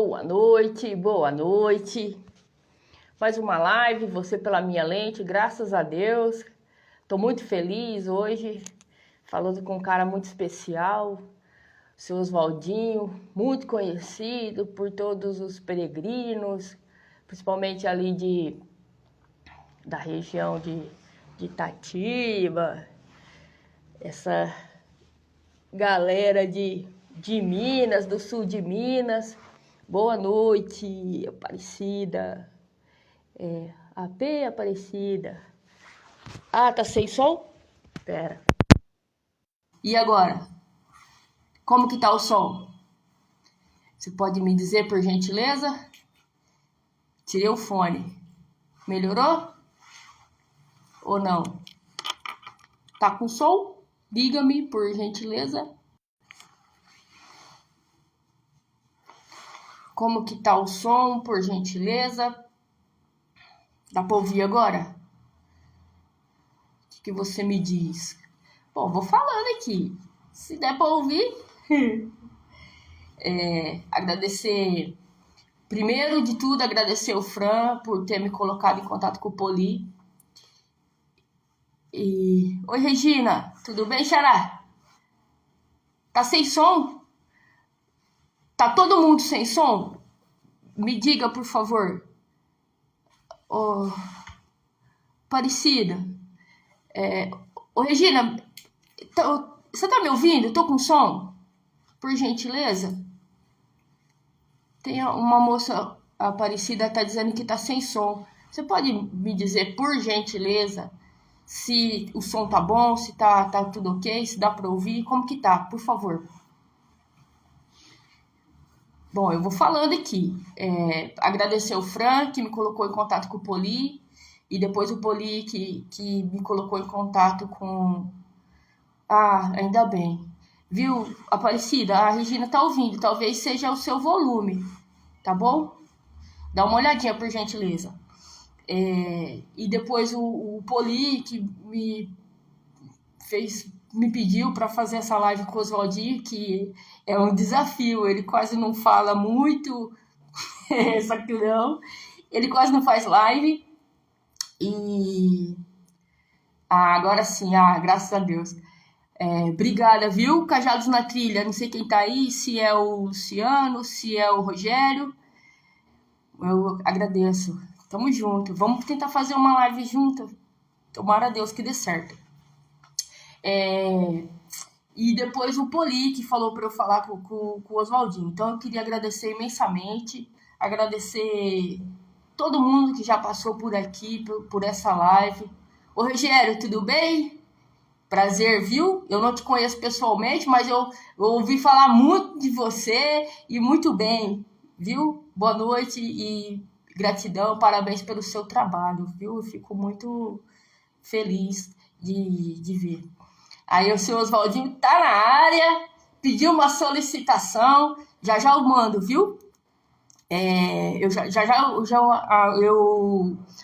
Boa noite, boa noite. Mais uma live, você pela minha lente, graças a Deus. Tô muito feliz hoje, falando com um cara muito especial, seu Oswaldinho, muito conhecido por todos os peregrinos, principalmente ali da região de Itatiba, essa galera de Minas, do sul de Minas. Boa noite, Aparecida. AP Aparecida. Ah, tá sem som? Pera. E agora? Como que tá o som? Você pode me dizer, por gentileza? Tirei o fone. Melhorou? Ou não? Tá com som? Diga-me, por gentileza. Como que tá o som, por gentileza? Dá pra ouvir agora? O que você me diz? Bom, vou falando aqui. Se der pra ouvir. Agradecer, primeiro de tudo, agradecer o Fran por ter me colocado em contato com o Poli. Oi, Regina, tudo bem, xará? Tá sem som? Tá todo mundo sem som? Me diga, por favor. Aparecida. Regina, você tá me ouvindo? Eu tô com som? Por gentileza? Tem uma moça, Aparecida, tá dizendo que tá sem som. Você pode me dizer, por gentileza, se o som tá bom, se tá tudo ok, se dá pra ouvir? Como que tá? Por favor. Bom, eu vou falando aqui. Agradecer o Fran, que me colocou em contato com o Poli, e depois o Poli que me colocou em contato com... ainda bem. Viu, Aparecida? A Regina tá ouvindo. Talvez seja o seu volume, tá bom? Dá uma olhadinha, por gentileza. E depois o Poli, que me pediu para fazer essa live com o Oswaldinho, que é um desafio. Ele quase não fala muito, só que não. Ele quase não faz live. E agora sim, graças a Deus. Obrigada, viu? Cajados na Trilha, não sei quem tá aí, se é o Luciano, se é o Rogério. Eu agradeço. Tamo junto. Vamos tentar fazer uma live junto. Tomara a Deus que dê certo. E depois o Poli, que falou para eu falar com o Oswaldinho. Então eu queria agradecer imensamente, agradecer todo mundo que já passou por aqui, por essa live. Ô Rogério, tudo bem? Prazer, viu? Eu não te conheço pessoalmente, mas eu ouvi falar muito de você e muito bem, viu? Boa noite e gratidão, parabéns pelo seu trabalho, viu? Eu fico muito feliz de ver. Aí o seu Oswaldinho tá na área, pediu uma solicitação, já eu mando, viu? Eu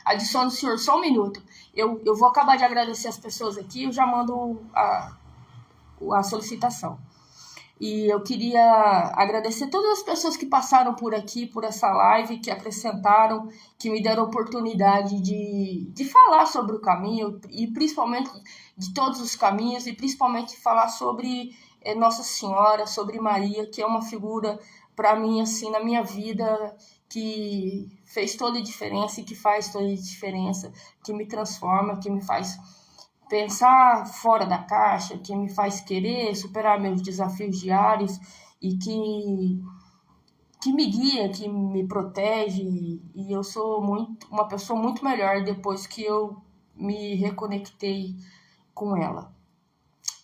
adiciono o senhor só um minuto. Eu vou acabar de agradecer as pessoas aqui, eu já mando a solicitação. E eu queria agradecer todas as pessoas que passaram por aqui, por essa live, que acrescentaram, que me deram a oportunidade de falar sobre o caminho, e principalmente de todos os caminhos, e principalmente falar sobre Nossa Senhora, sobre Maria, que é uma figura, para mim, assim, na minha vida, que fez toda a diferença e que faz toda a diferença, que me transforma, que me faz pensar fora da caixa, que me faz querer superar meus desafios diários e que me guia, que me protege. E eu sou uma pessoa muito melhor depois que eu me reconectei com ela.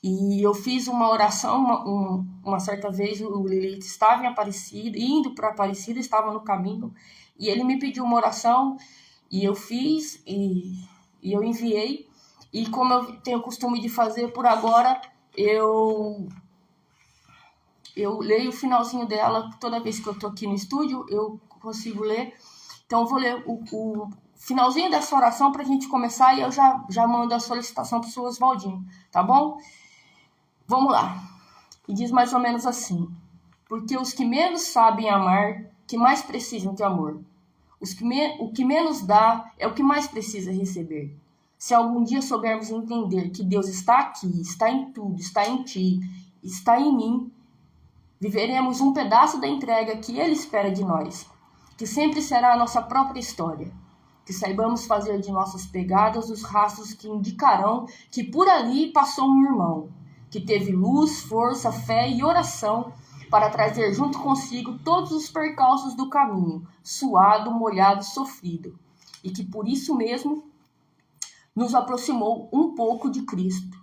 E eu fiz uma oração uma certa vez, o Lilith estava em Aparecida, indo para Aparecida, estava no caminho, e ele me pediu uma oração, e eu fiz, e eu enviei. E como eu tenho o costume de fazer por agora, eu leio o finalzinho dela toda vez que eu tô aqui no estúdio, eu consigo ler. Então eu vou ler o finalzinho dessa oração pra gente começar e eu já mando a solicitação pro seu Oswaldinho, tá bom? Vamos lá. E diz mais ou menos assim: porque os que menos sabem amar que mais precisam de amor. O que menos dá é o que mais precisa receber. Se algum dia soubermos entender que Deus está aqui, está em tudo, está em ti, está em mim, viveremos um pedaço da entrega que Ele espera de nós, que sempre será a nossa própria história. Que saibamos fazer de nossas pegadas os rastros que indicarão que por ali passou um irmão, que teve luz, força, fé e oração para trazer junto consigo todos os percalços do caminho, suado, molhado, sofrido, e que por isso mesmo nos aproximou um pouco de Cristo.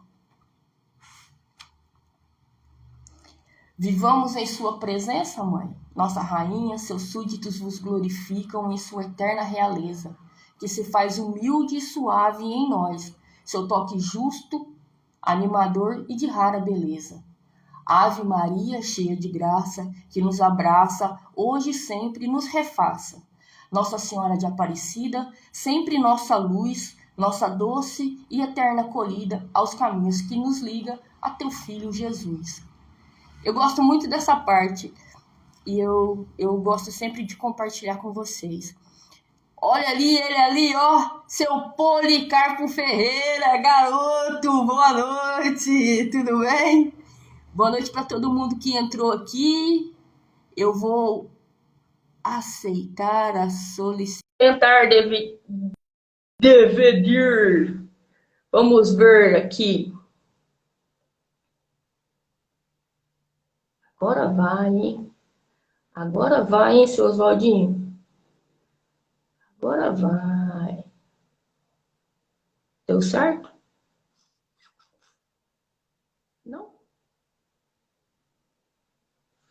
Vivamos em sua presença, Mãe, nossa rainha, seus súditos vos glorificam em sua eterna realeza, que se faz humilde e suave em nós, seu toque justo, animador e de rara beleza. Ave Maria, cheia de graça, que nos abraça, hoje e sempre nos refaça. Nossa Senhora de Aparecida, sempre nossa luz, nossa doce e eterna acolhida aos caminhos que nos liga a teu Filho Jesus. Eu gosto muito dessa parte e eu gosto sempre de compartilhar com vocês. Olha ali, ele ali, ó, seu Policarpo Ferreira, garoto, boa noite, tudo bem? Boa noite para todo mundo que entrou aqui. Eu vou aceitar a solicitação. Tentar dividir. Vamos ver aqui. Agora vai, hein? Agora vai, hein, seu Oswaldinho? Agora vai. Deu certo? Não?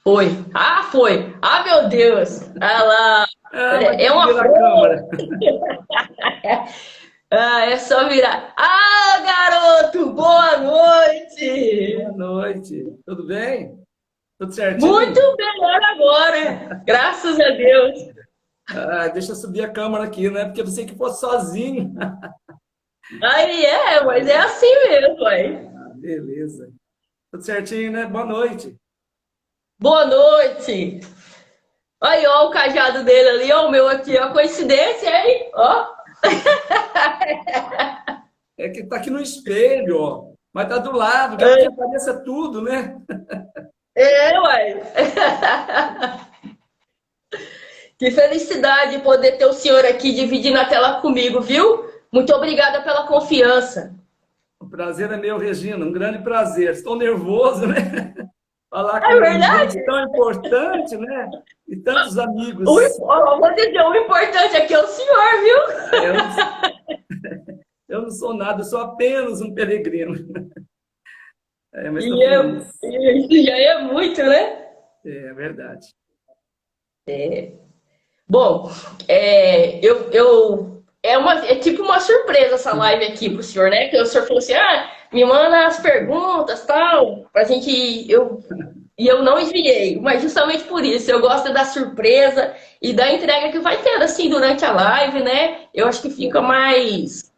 Foi. Ah, foi. Ah, meu Deus. Ah lá. É uma câmera. É só virar. Ah, garoto, boa noite. Boa noite. Tudo bem? Tudo certinho? Muito melhor agora. Graças a Deus. Deixa eu subir a câmera aqui, né? Porque eu pensei que fosse sozinho. Aí mas é assim mesmo, aí. Beleza. Tudo certinho, né? Boa noite. Boa noite. Aí, ó, o cajado dele ali, ó, o meu aqui, ó, coincidência, hein? Ó. É que tá aqui no espelho, ó. Mas tá do lado, que apareça tudo, né? Uai. Que felicidade poder ter o senhor aqui dividindo a tela comigo, viu? Muito obrigada pela confiança. O prazer é meu, Regina. Um grande prazer. Estou nervoso, né? Falar com verdade? gente tão importante, né? E tantos amigos. Vou dizer, o importante aqui é o senhor, viu? Eu não sou nada, eu sou apenas um peregrino. Mas isso já é muito, né? É verdade. Bom, é tipo uma surpresa essa live aqui pro senhor, né? Que o senhor falou assim, me manda as perguntas, tal, pra gente... E eu não enviei, mas justamente por isso, eu gosto da surpresa e da entrega que vai ter, assim, durante a live, né? Eu acho que fica mais...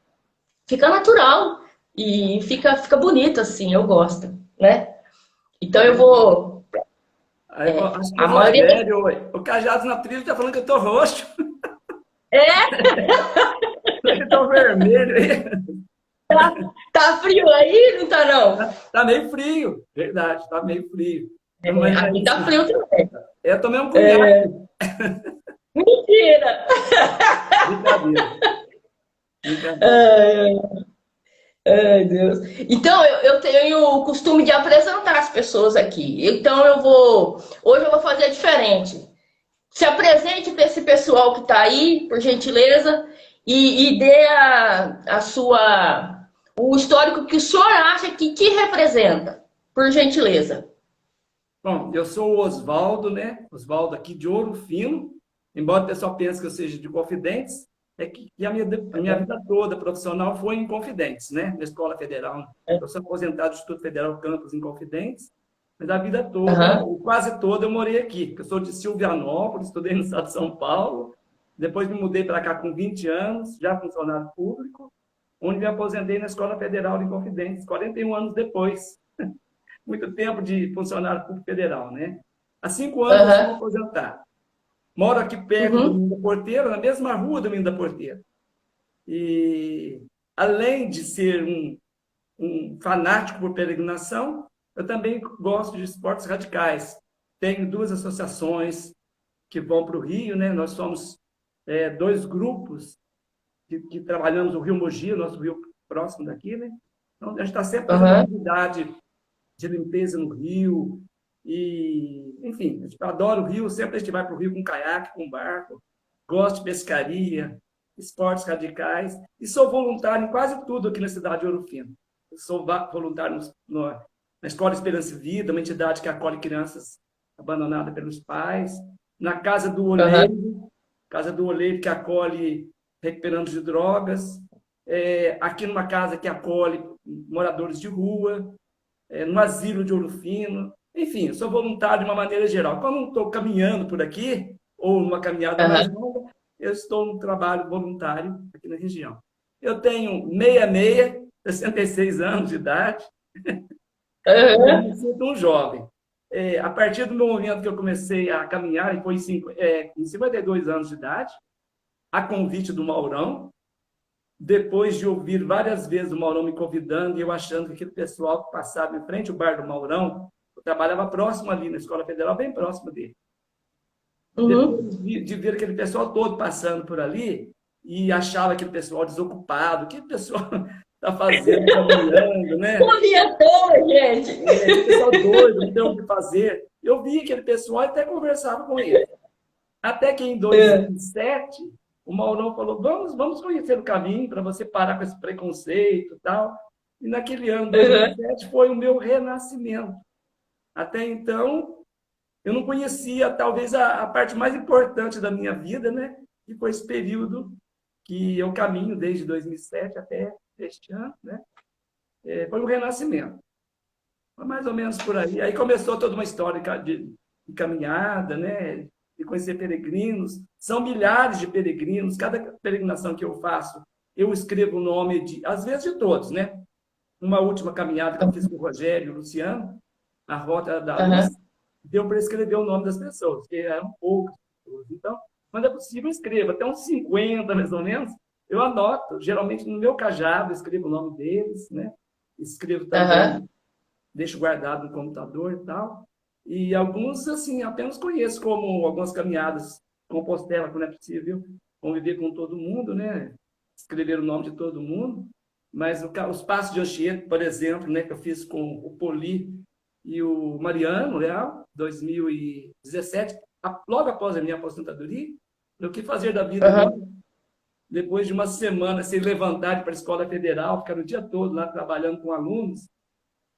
Fica natural e fica bonito, assim, eu gosto, né? Então eu vou... acho que a maioria... Velho, o Cajado na trilha tá falando que eu tô roxo. Eu tô vermelho aí. Tá frio aí? Não tá, não? Tá meio frio, verdade, tá meio frio. Aqui tá frio também. Eu tomei um punhado. Mentira! Brincadeira. Ai, Deus. Então, eu tenho o costume de apresentar as pessoas aqui. Então, hoje eu vou fazer diferente. Se apresente para esse pessoal que está aí, por gentileza, e dê o histórico que o senhor acha que te representa, por gentileza. Bom, eu sou o Oswaldo, né? Oswaldo aqui de Ouro Fino. Embora o pessoal pense que eu seja de Confidentes, é que a minha vida toda profissional foi em Confidentes, né? Na Escola Federal. Eu sou aposentado do Instituto Federal Campus em Confidentes, mas a vida toda, quase toda, eu morei aqui. Eu sou de Silvianópolis, estudei no estado de São Paulo, depois me mudei para cá com 20 anos, já funcionário público, onde me aposentei na Escola Federal de Confidentes, 41 anos depois. Muito tempo de funcionário público federal, né? Há 5 anos eu vou aposentar. Moro aqui perto do Uhum. Minho da Porteira, na mesma rua do Minho da Porteira. E além de ser um fanático por peregrinação, eu também gosto de esportes radicais. Tenho duas associações que vão para o Rio, né? Nós somos dois grupos que trabalhamos no Rio Mogi, nosso rio próximo daqui, né? Então, a gente está sempre fazendo Aham. atividade de limpeza no rio, e, enfim, a gente adora o rio, sempre a gente vai para o rio com caiaque, com barco, gosto de pescaria, esportes radicais, e sou voluntário em quase tudo aqui na cidade de Ouro Fino. Eu sou voluntário na Escola Esperança e Vida, uma entidade que acolhe crianças abandonadas pelos pais, na Aham. Casa do Oleiro, que acolhe recuperandos de drogas, aqui numa casa que acolhe moradores de rua, no asilo de Ouro Fino. Enfim, eu sou voluntário de uma maneira geral. Quando não estou caminhando por aqui, ou numa caminhada mais Aham. longa, eu estou no trabalho voluntário aqui na região. Eu tenho 66, 66 anos de idade, e Aham. me sinto um jovem. A partir do momento que eu comecei a caminhar, e foi em 52 anos de idade, a convite do Maurão, depois de ouvir várias vezes o Maurão me convidando e eu achando que aquele pessoal que passava em frente ao bar do Maurão, eu trabalhava próximo ali na Escola Federal, bem próximo dele. Uhum. Depois de ver aquele pessoal todo passando por ali e achava aquele pessoal desocupado, o que o pessoal está fazendo, caminhando, né? Bom dia toda, gente. Esse pessoal doido, não tem o que fazer. Eu vi aquele pessoal e até conversava com ele. Até que em É. 2007, o Maurão falou, vamos conhecer o caminho para você parar com esse preconceito e tal. E naquele ano, Aham. 2007, foi o meu renascimento. Até então, eu não conhecia talvez a parte mais importante da minha vida, né? Que foi esse período que eu caminho desde 2007 até este ano, né? Foi um renascimento. Foi mais ou menos por aí. Aí começou toda uma história de caminhada, né? De conhecer peregrinos. São milhares de peregrinos. Cada peregrinação que eu faço, eu escrevo o nome às vezes de todos, né? Uma última caminhada que eu fiz com o Rogério e o Luciano, a Rota da Luz, Aham. deu para escrever o nome das pessoas, que eram poucas pessoas. Então, quando é possível, eu escrevo. Até uns 50, mais ou menos, eu anoto. Geralmente, no meu cajado, eu escrevo o nome deles, né? Escrevo Aham. também, deixo guardado no computador e tal. E alguns, assim, apenas conheço, como algumas caminhadas Compostela, quando é possível conviver com todo mundo, né? Escrever o nome de todo mundo. Mas os Passos de Anchieta, por exemplo, né, que eu fiz com o Poli e o Mariano Leal, 2017, logo após a minha aposentadoria, eu quis fazer da vida agora, Aham. depois de uma semana sem levantar para a Escola Federal, ficar o dia todo lá trabalhando com alunos.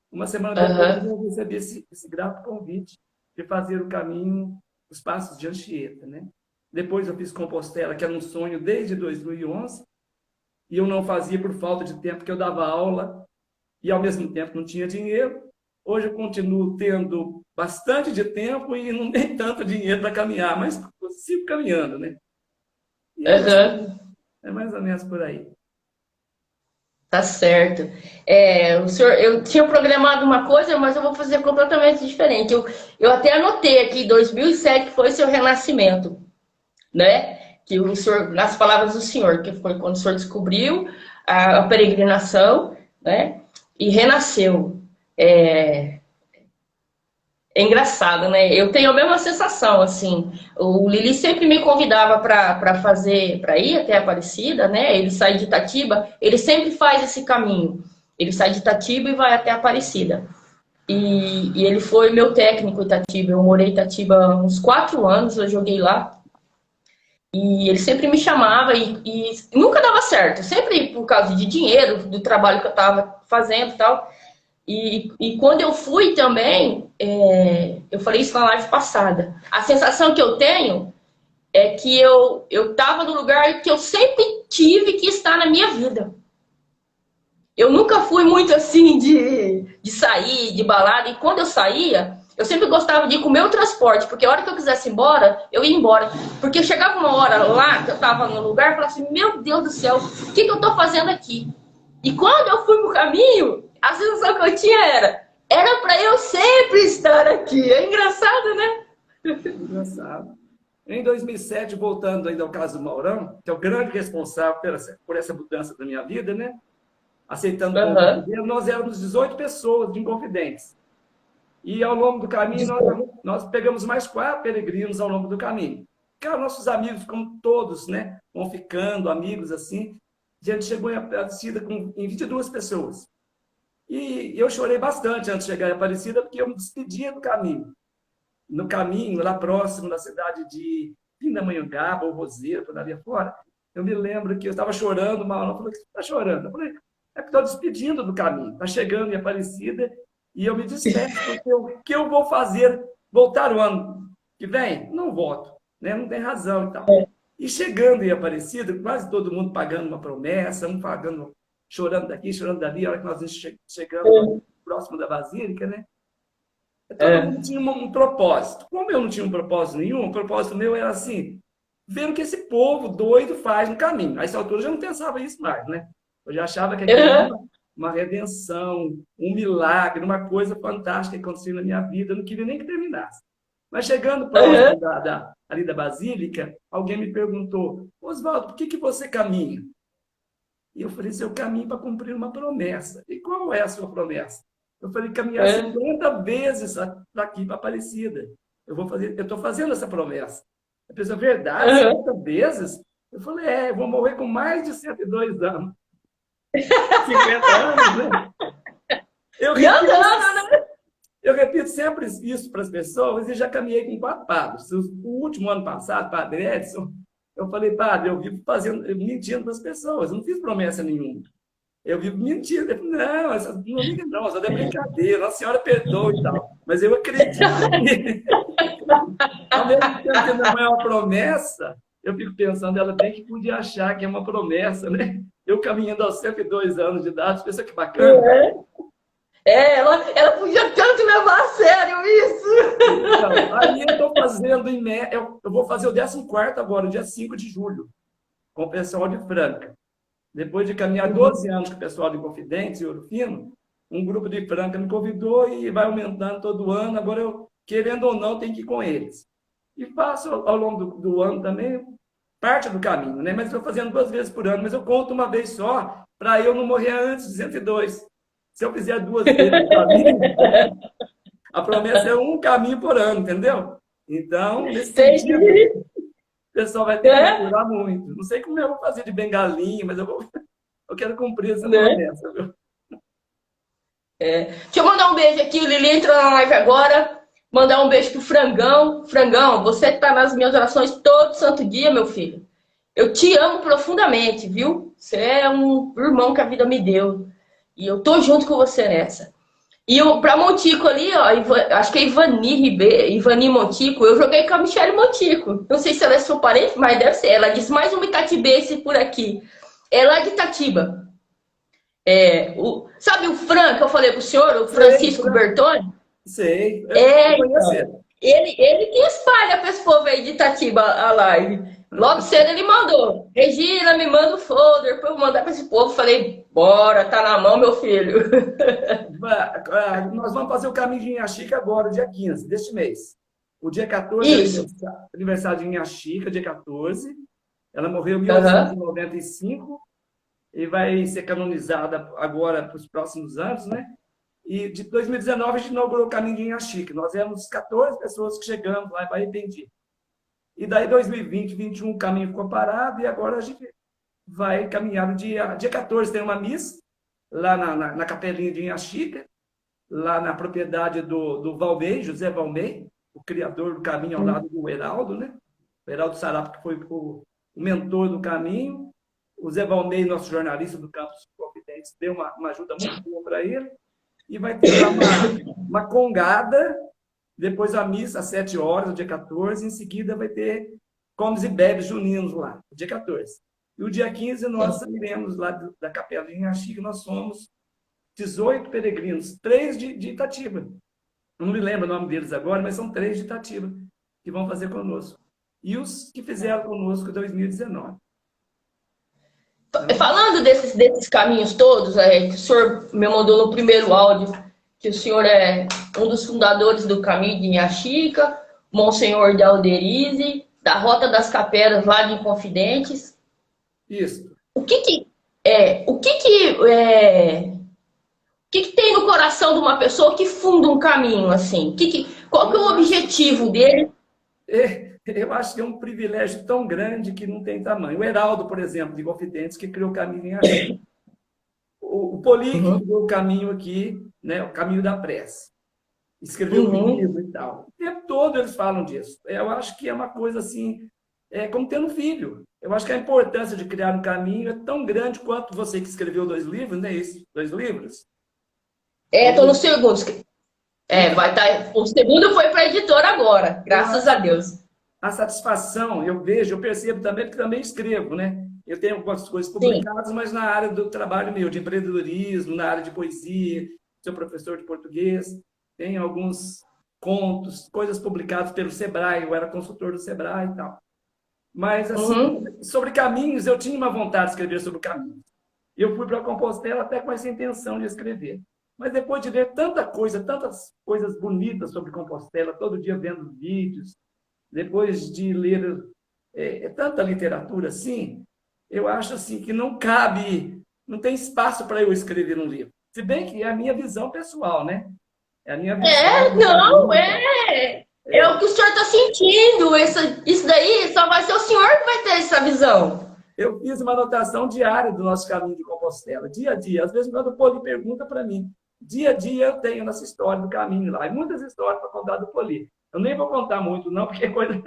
Uma semana depois, Aham. eu recebi esse grato convite de fazer o caminho, os Passos de Anchieta, né? Depois eu fiz Compostela, que era um sonho desde 2011, e eu não fazia por falta de tempo, porque eu dava aula e, ao mesmo tempo, não tinha dinheiro. Hoje eu continuo tendo bastante de tempo e não tem tanto dinheiro para caminhar, mas eu sigo caminhando, né? E é isso, Aham. é mais ou menos por aí. Tá certo. O senhor, eu tinha programado uma coisa, mas eu vou fazer completamente diferente. Eu até anotei aqui, 2007 foi seu renascimento, né? Que o senhor, nas palavras do senhor, que foi quando o senhor descobriu a peregrinação, né? E renasceu. É, É engraçado, né? Eu tenho a mesma sensação, assim. O Lili sempre me convidava para ir até Aparecida, né? Ele sai de Itatiba, ele sempre faz esse caminho. Ele sai de Itatiba e vai até Aparecida. E ele foi meu técnico em Itatiba. Eu morei em Itatiba uns 4 anos, eu joguei lá. E ele sempre me chamava e nunca dava certo. Sempre por causa de dinheiro, do trabalho que eu estava fazendo e tal. E quando eu fui também, eu falei isso na live passada, a sensação que eu tenho é que eu estava no lugar que eu sempre tive que estar na minha vida. Eu nunca fui muito assim de sair, de balada, e quando eu saía, eu sempre gostava de ir com o meu transporte, porque a hora que eu quisesse ir embora, eu ia embora. Porque chegava uma hora lá, que eu estava no lugar, e falava assim, meu Deus do céu, o que eu estou fazendo aqui? E quando eu fui pro caminho, a sensação que eu tinha era para eu sempre estar aqui. É engraçado, né? Engraçado. Em 2007, voltando ainda ao caso do Maurão, que é o grande responsável por essa mudança da minha vida, né? Aceitando o convite dele, nós éramos 18 pessoas de Inconfidentes. E ao longo do caminho, nós pegamos mais 4 peregrinos ao longo do caminho. Cara, nossos amigos, como todos, né? Vão ficando amigos assim. A gente chegou em Aparecida em 22 pessoas. E eu chorei bastante antes de chegar em Aparecida, porque eu me despedia do caminho. No caminho, lá próximo da cidade de Pindamonhangaba ou Roseira, por ali fora, eu me lembro que eu estava chorando, uma aluna falou: "Por que você está chorando?" Eu falei: "É que estou despedindo do caminho, está chegando em Aparecida e eu me despeço, porque o que eu vou fazer? Voltar o ano que vem? Não volto, né? Não tem razão e tal." E chegando em Aparecida, quase todo mundo pagando uma promessa, um pagando, chorando daqui, chorando dali, a hora que nós chegamos próximo da Basílica, né? Todo mundo tinha um propósito. Como eu não tinha um propósito nenhum, o propósito meu era assim, ver o que esse povo doido faz no caminho. A essa altura eu já não pensava isso mais, né? Eu já achava que aquilo era uma redenção, um milagre, uma coisa fantástica que aconteceu na minha vida. Eu não queria nem que terminasse. Mas chegando próximo ali da Basílica, alguém me perguntou: "Oswaldo, por que você caminha?" E eu falei: "Eu caminho para cumprir uma promessa." "E qual é a sua promessa?" Eu falei: "Caminhar 50 vezes daqui para Aparecida. Eu estou fazendo essa promessa." A pessoa: "Verdade, 50 vezes?" Eu falei: "Eu vou morrer com mais de 102 anos." 50 anos, né? Eu repito sempre isso para as pessoas e já caminhei com 4 padres. O último ano passado, Padre Edson, eu falei: "Padre, eu vivo mentindo para as pessoas, eu não fiz promessa nenhuma. Eu vivo mentindo." Ele falou: "Não, não liga não, só é brincadeira, Nossa Senhora perdoa e tal." Mas eu acredito que, ao mesmo tempo que não é uma promessa, eu fico pensando, ela tem que poder achar que é uma promessa, né? Eu caminhando aos 102 anos de idade, pensa que bacana. Ela podia tanto levar a sério isso. Então, aí eu estou fazendo, eu vou fazer o 14º agora, dia 5 de julho, com o pessoal de Franca. Depois de caminhar 12 anos com o pessoal de Inconfidentes e Ouro Fino, um grupo de Franca me convidou e vai aumentando todo ano. Agora eu, querendo ou não, tenho que ir com eles. E faço ao longo do ano também parte do caminho, né? Mas estou fazendo 2 vezes por ano, mas eu conto uma vez só, para eu não morrer antes de 102. Se eu fizer 2 vezes no caminho, a promessa é um caminho por ano, entendeu? Então, nesse sentido, o pessoal vai ter que me ajudar muito. Não sei como eu vou fazer de bengalinha, mas eu quero cumprir essa promessa, viu? Deixa eu mandar um beijo aqui, o Lili entrou na live agora. Mandar um beijo pro Frangão. Frangão, você tá nas minhas orações todo santo dia, meu filho. Eu te amo profundamente, viu? Você é um irmão que a vida me deu. E eu tô junto com você nessa. E pra Montico ali, ó, acho que é Ivani Montico, eu joguei com a Michele Montico. Não sei se ela é sua parente, mas deve ser. Ela disse mais uma itatibense por aqui. Ela é de Itatiba. Sabe o Fran, que eu falei pro senhor, o Francisco Bertoni? Sei. Ele que espalha para esse povo aí de Itatiba a live. Logo cedo ele mandou: "Regina, me manda o folder para eu mandar para esse povo." Falei: "Bora, tá na mão, meu filho." Nós vamos fazer o caminho de Inhaxica agora, dia 15 deste mês. O dia 14 é aniversário de Inhaxica, dia 14. Ela morreu em 1895 e vai ser canonizada agora para os próximos anos, né? E de 2019 a gente inaugurou o caminho de Inhaxica. Nós éramos 14 pessoas que chegamos lá para arrependir. E daí 2020, 2021 o caminho ficou parado e agora a gente vai caminhar no dia 14. Tem uma missa lá na capelinha de Inhaxica, lá na propriedade do Valmei, José Valmei, o criador do caminho, ao lado do Heraldo, né? O Heraldo Sarapa, que foi o mentor do caminho. O Zé Valmei, nosso jornalista do Campus Confidentes, deu uma ajuda muito boa para ele. E vai ter lá uma congada, depois a missa às 7 horas, no dia 14, em seguida vai ter comes e bebes juninos lá, no dia 14. E o dia 15 nós iremos lá da Capela de Inhaxica, nós somos 18 peregrinos, 3 de Itatiba. Eu não me lembro o nome deles agora, mas são 3 de Itatiba que vão fazer conosco. E os que fizeram conosco em 2019. Falando desses caminhos todos, que o senhor me mandou no primeiro áudio, que o senhor é um dos fundadores do caminho de Inhaxica, Monsenhor de Alderize, da Rota das Caperas lá de Inconfidentes. Isso. O que que tem no coração de uma pessoa que funda um caminho assim? Qual que é o objetivo dele? Eu acho que é um privilégio tão grande que não tem tamanho. O Heraldo, por exemplo, de Inconfidentes, que criou o caminho em Axé. O Poli, que criou o caminho aqui, né, o caminho da prece. Escreveu um livro e tal. O tempo todo eles falam disso. Eu acho que é uma coisa assim, como ter um filho. Eu acho que a importância de criar um caminho é tão grande quanto você que escreveu 2 livros, né? Esses 2 livros. Estou no segundo. Vai estar. O segundo foi para a editora agora, graças a Deus. A satisfação, eu percebo também, porque também escrevo, né? Eu tenho algumas coisas publicadas, mas na área do trabalho meu, de empreendedorismo, na área de poesia, sou professor de português, tenho alguns contos, coisas publicadas pelo Sebrae, eu era consultor do Sebrae e tal. Mas, assim, sobre caminhos, eu tinha uma vontade de escrever sobre caminhos. Eu fui para a Compostela até com essa intenção de escrever. Mas depois de ler tantas coisas bonitas sobre Compostela, todo dia vendo vídeos, depois de ler tanta literatura assim, eu acho assim que não cabe, não tem espaço para eu escrever um livro. Se bem que é a minha visão pessoal, né? É a minha visão. É o que o senhor está sentindo. Isso daí só vai ser o senhor que vai ter essa visão. Eu fiz uma anotação diária do nosso caminho de Compostela, dia a dia. Às vezes, quando o Poli pergunta para mim, dia a dia eu tenho nessa história do caminho lá. E muitas histórias para contar do Poli. Eu nem vou contar muito, não, porque coisa.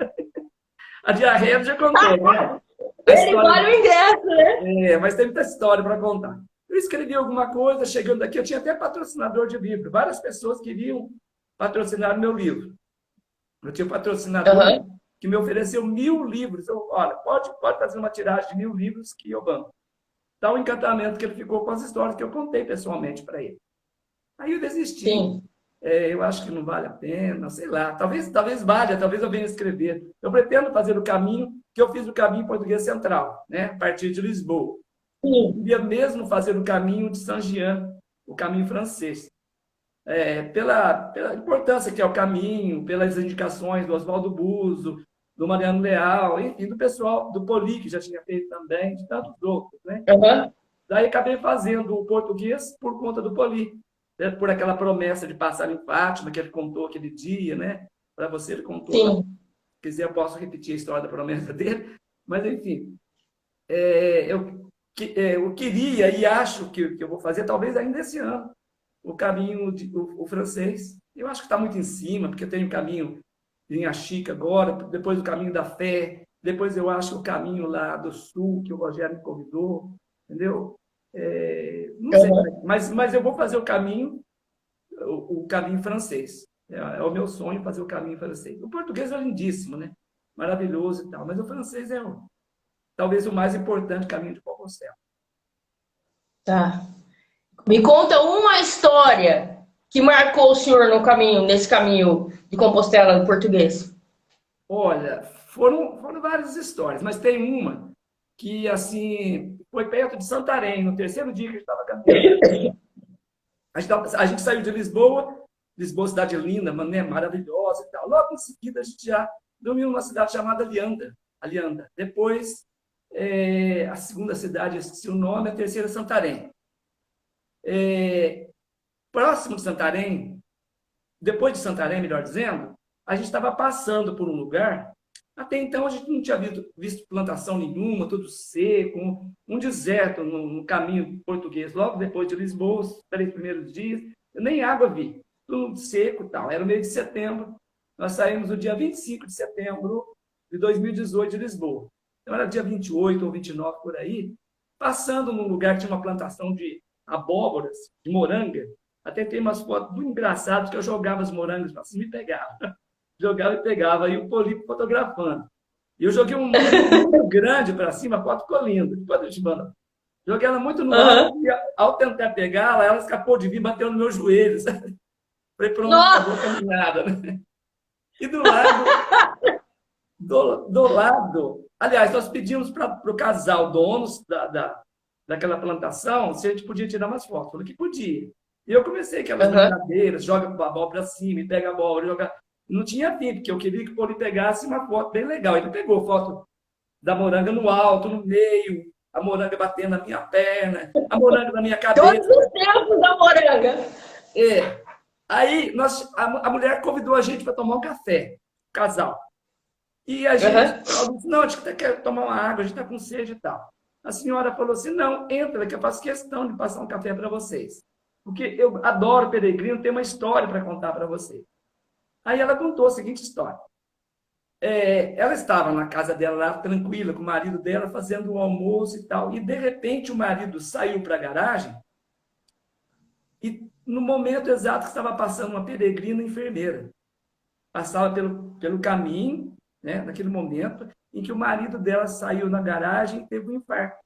A diarreia eu já contei, né? Ele vale o ingresso, né? Mas tem muita história para contar. Eu escrevi alguma coisa, chegando aqui, eu tinha até patrocinador de livro. Várias pessoas queriam patrocinar meu livro. Eu tinha um patrocinador que me ofereceu 1000 livros. Olha, pode fazer uma tiragem de 1000 livros que eu banco. Dá um encantamento que ele ficou com as histórias que eu contei pessoalmente para ele. Aí eu desisti. Sim. Eu acho que não vale a pena, sei lá. Talvez valha, talvez eu venha escrever. Eu pretendo fazer o caminho que eu fiz o caminho português central, né? A partir de Lisboa. Sim. Eu queria mesmo fazer o caminho de Saint-Jean, o caminho francês. Pela importância que é o caminho, pelas indicações do Oswaldo Buzo, do Mariano Leal, enfim, do pessoal, do Poli, que já tinha feito também, de tantos outros, né? Daí acabei fazendo o português por conta do Poli, né? Por aquela promessa de passar em Fátima, que ele contou aquele dia, né? Para você, ele contou. Sim. Se quiser, eu posso repetir a história da promessa dele, mas, enfim, eu queria e acho que eu vou fazer, talvez ainda esse ano, o caminho, o francês. Eu acho que está muito em cima, porque eu tenho o caminho em Achica agora, depois o caminho da fé, depois eu acho o caminho lá do sul, que o Rogério me convidou, entendeu? Não sei, mas eu vou fazer o caminho francês. É o meu sonho fazer o caminho francês. O português é lindíssimo, né? Maravilhoso e tal, mas o francês é talvez o mais importante caminho de Compostela. Tá. Me conta uma história que marcou o senhor nesse caminho de Compostela no português. Olha, foram várias histórias, mas tem uma que, assim, foi perto de Santarém, no terceiro dia que a gente estava caminhando. A gente saiu de Lisboa, cidade linda, né, maravilhosa e tal. Logo em seguida, a gente já dormiu numa cidade chamada Alianda. Depois, a segunda cidade, eu esqueci o nome, a terceira, Santarém. Próximo de Santarém, depois de Santarém, melhor dizendo, a gente estava passando por um lugar, até então a gente não tinha visto plantação nenhuma, tudo seco, um deserto no caminho português, logo depois de Lisboa, os 3 primeiros dias, eu nem água vi, tudo seco e tal. Era o mês de setembro, nós saímos no dia 25 de setembro de 2018 de Lisboa. Então era dia 28 ou 29 por aí, passando num lugar que tinha uma plantação de abóboras, de moranga. Até tem umas fotos muito engraçadas que eu jogava as morangas para cima e pegava. Jogava e pegava, aí o Poli fotografando. E eu joguei um muito grande para cima, a foto ficou linda. Depois eu te mando. Joguei ela muito no ar, e ao tentar pegá-la, ela escapou de mim, bateu nos meus joelhos. Falei, pronto, acabou a caminhada. Né? E do lado, aliás, nós pedimos para o casal, donos daquela plantação, se a gente podia tirar umas fotos. Falei que podia. E eu comecei aquelas brincadeiras, joga a bola para cima, e pega a bola, joga. Não tinha fim, porque eu queria que o Poli pegasse uma foto bem legal. Ele pegou foto da moranga no alto, no meio, a moranga batendo na minha perna, a moranga na minha Todos cabeça. os tempos da moranga. É. Aí a mulher convidou a gente para tomar um café, o casal. E a gente falou assim, não, a gente quer tomar uma água, a gente está com sede e tal. A senhora falou assim, não, entra, que eu faço questão de passar um café para vocês. Porque eu adoro peregrino, tem uma história para contar para vocês. Aí ela contou a seguinte história. Ela estava na casa dela lá, tranquila, com o marido dela, fazendo o almoço e tal. E, de repente, o marido saiu para a garagem e, no momento exato que estava passando uma peregrina enfermeira, passava pelo caminho, né, naquele momento em que o marido dela saiu na garagem e teve um infarto.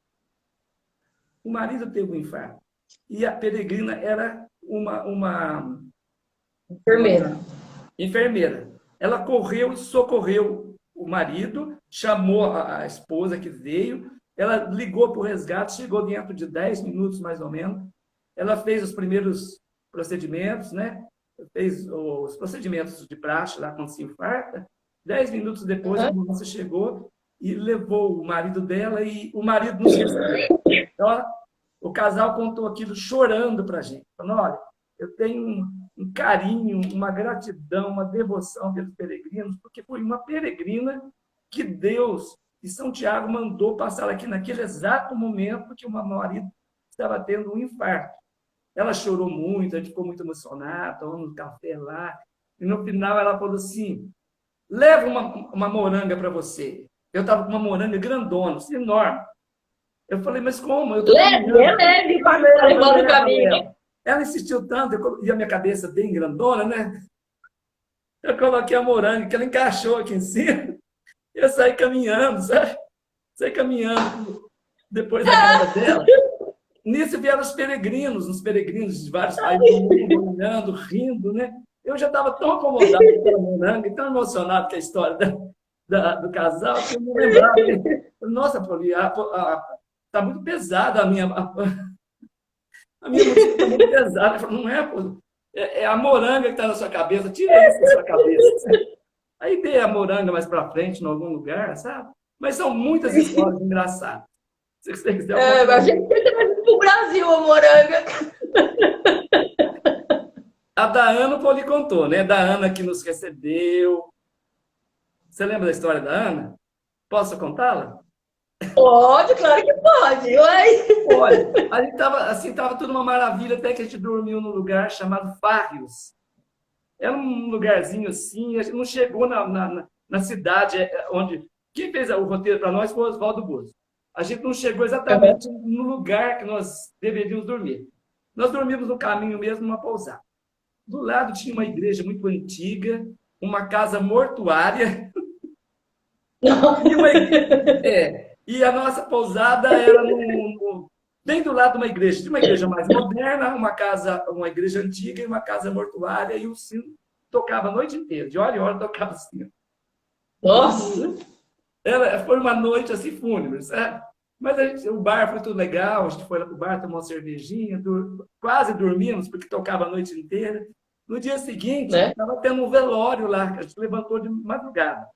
O marido teve um infarto. E a peregrina era uma enfermeira. Ela correu e socorreu o marido, chamou a esposa que veio, ela ligou para o resgate, chegou dentro de 10 minutos, mais ou menos. Ela fez os primeiros procedimentos, né? Fez os procedimentos de praxe lá quando se infarta. 10 minutos depois, a ambulância chegou e levou o marido dela e o marido nos recebeu. Então, o casal contou aquilo chorando para a gente. Falando, olha, eu tenho um carinho, uma gratidão, uma devoção pelos peregrinos, porque foi uma peregrina que Deus e São Tiago mandou passar aqui naquele exato momento que o meu marido estava tendo um infarto. Ela chorou muito, a gente ficou muito emocionada, tomando café lá, e no final ela falou assim, leva uma moranga para você. Eu estava com uma moranga grandona, assim, enorme. Eu falei, mas como? Eu leve, para levando o caminho. Ela insistiu tanto, e a minha cabeça bem grandona, né? Eu coloquei a moranga, que ela encaixou aqui em cima, e eu saí caminhando, sabe? Saí caminhando depois da casa dela. Nisso vieram os peregrinos de vários países, olhando, rindo, né? Eu já estava tão acomodado pela moranga, e tão emocionado com a história do casal, que eu me lembrava. Nossa, Poli, está muito pesada a minha música está muito pesada. Eu falei, não é, pô, é a moranga que está na sua cabeça, tira isso da sua cabeça. Sabe? Aí dei a moranga mais para frente, em algum lugar, sabe? Mas são muitas histórias engraçadas. Se você quiser, a gente tem que trazer para o Brasil a moranga. A da Ana, o Poli contou, né? Da Ana que nos recebeu. Você lembra da história da Ana? Posso contá-la? Pode, claro que pode. Olha, a gente tava tudo uma maravilha, até que a gente dormiu num lugar chamado Farrios. Era um lugarzinho assim, a gente não chegou na cidade onde... Quem fez o roteiro para nós foi o Oswaldo Bozo. A gente não chegou exatamente no lugar que nós deveríamos dormir. Nós dormimos no caminho mesmo, numa pousada. Do lado tinha uma igreja muito antiga, uma casa mortuária. E a nossa pousada era bem do lado de uma igreja. Tinha uma igreja mais moderna, uma igreja antiga e uma casa mortuária, e o sino tocava a noite inteira. De hora em hora tocava o sino. Nossa! Foi uma noite assim fúnebre, sabe? Mas o bar foi tudo legal, a gente foi lá pro bar, tomou uma cervejinha, quase dormimos, porque tocava a noite inteira. No dia seguinte, estava tendo um velório lá, que a gente levantou de madrugada.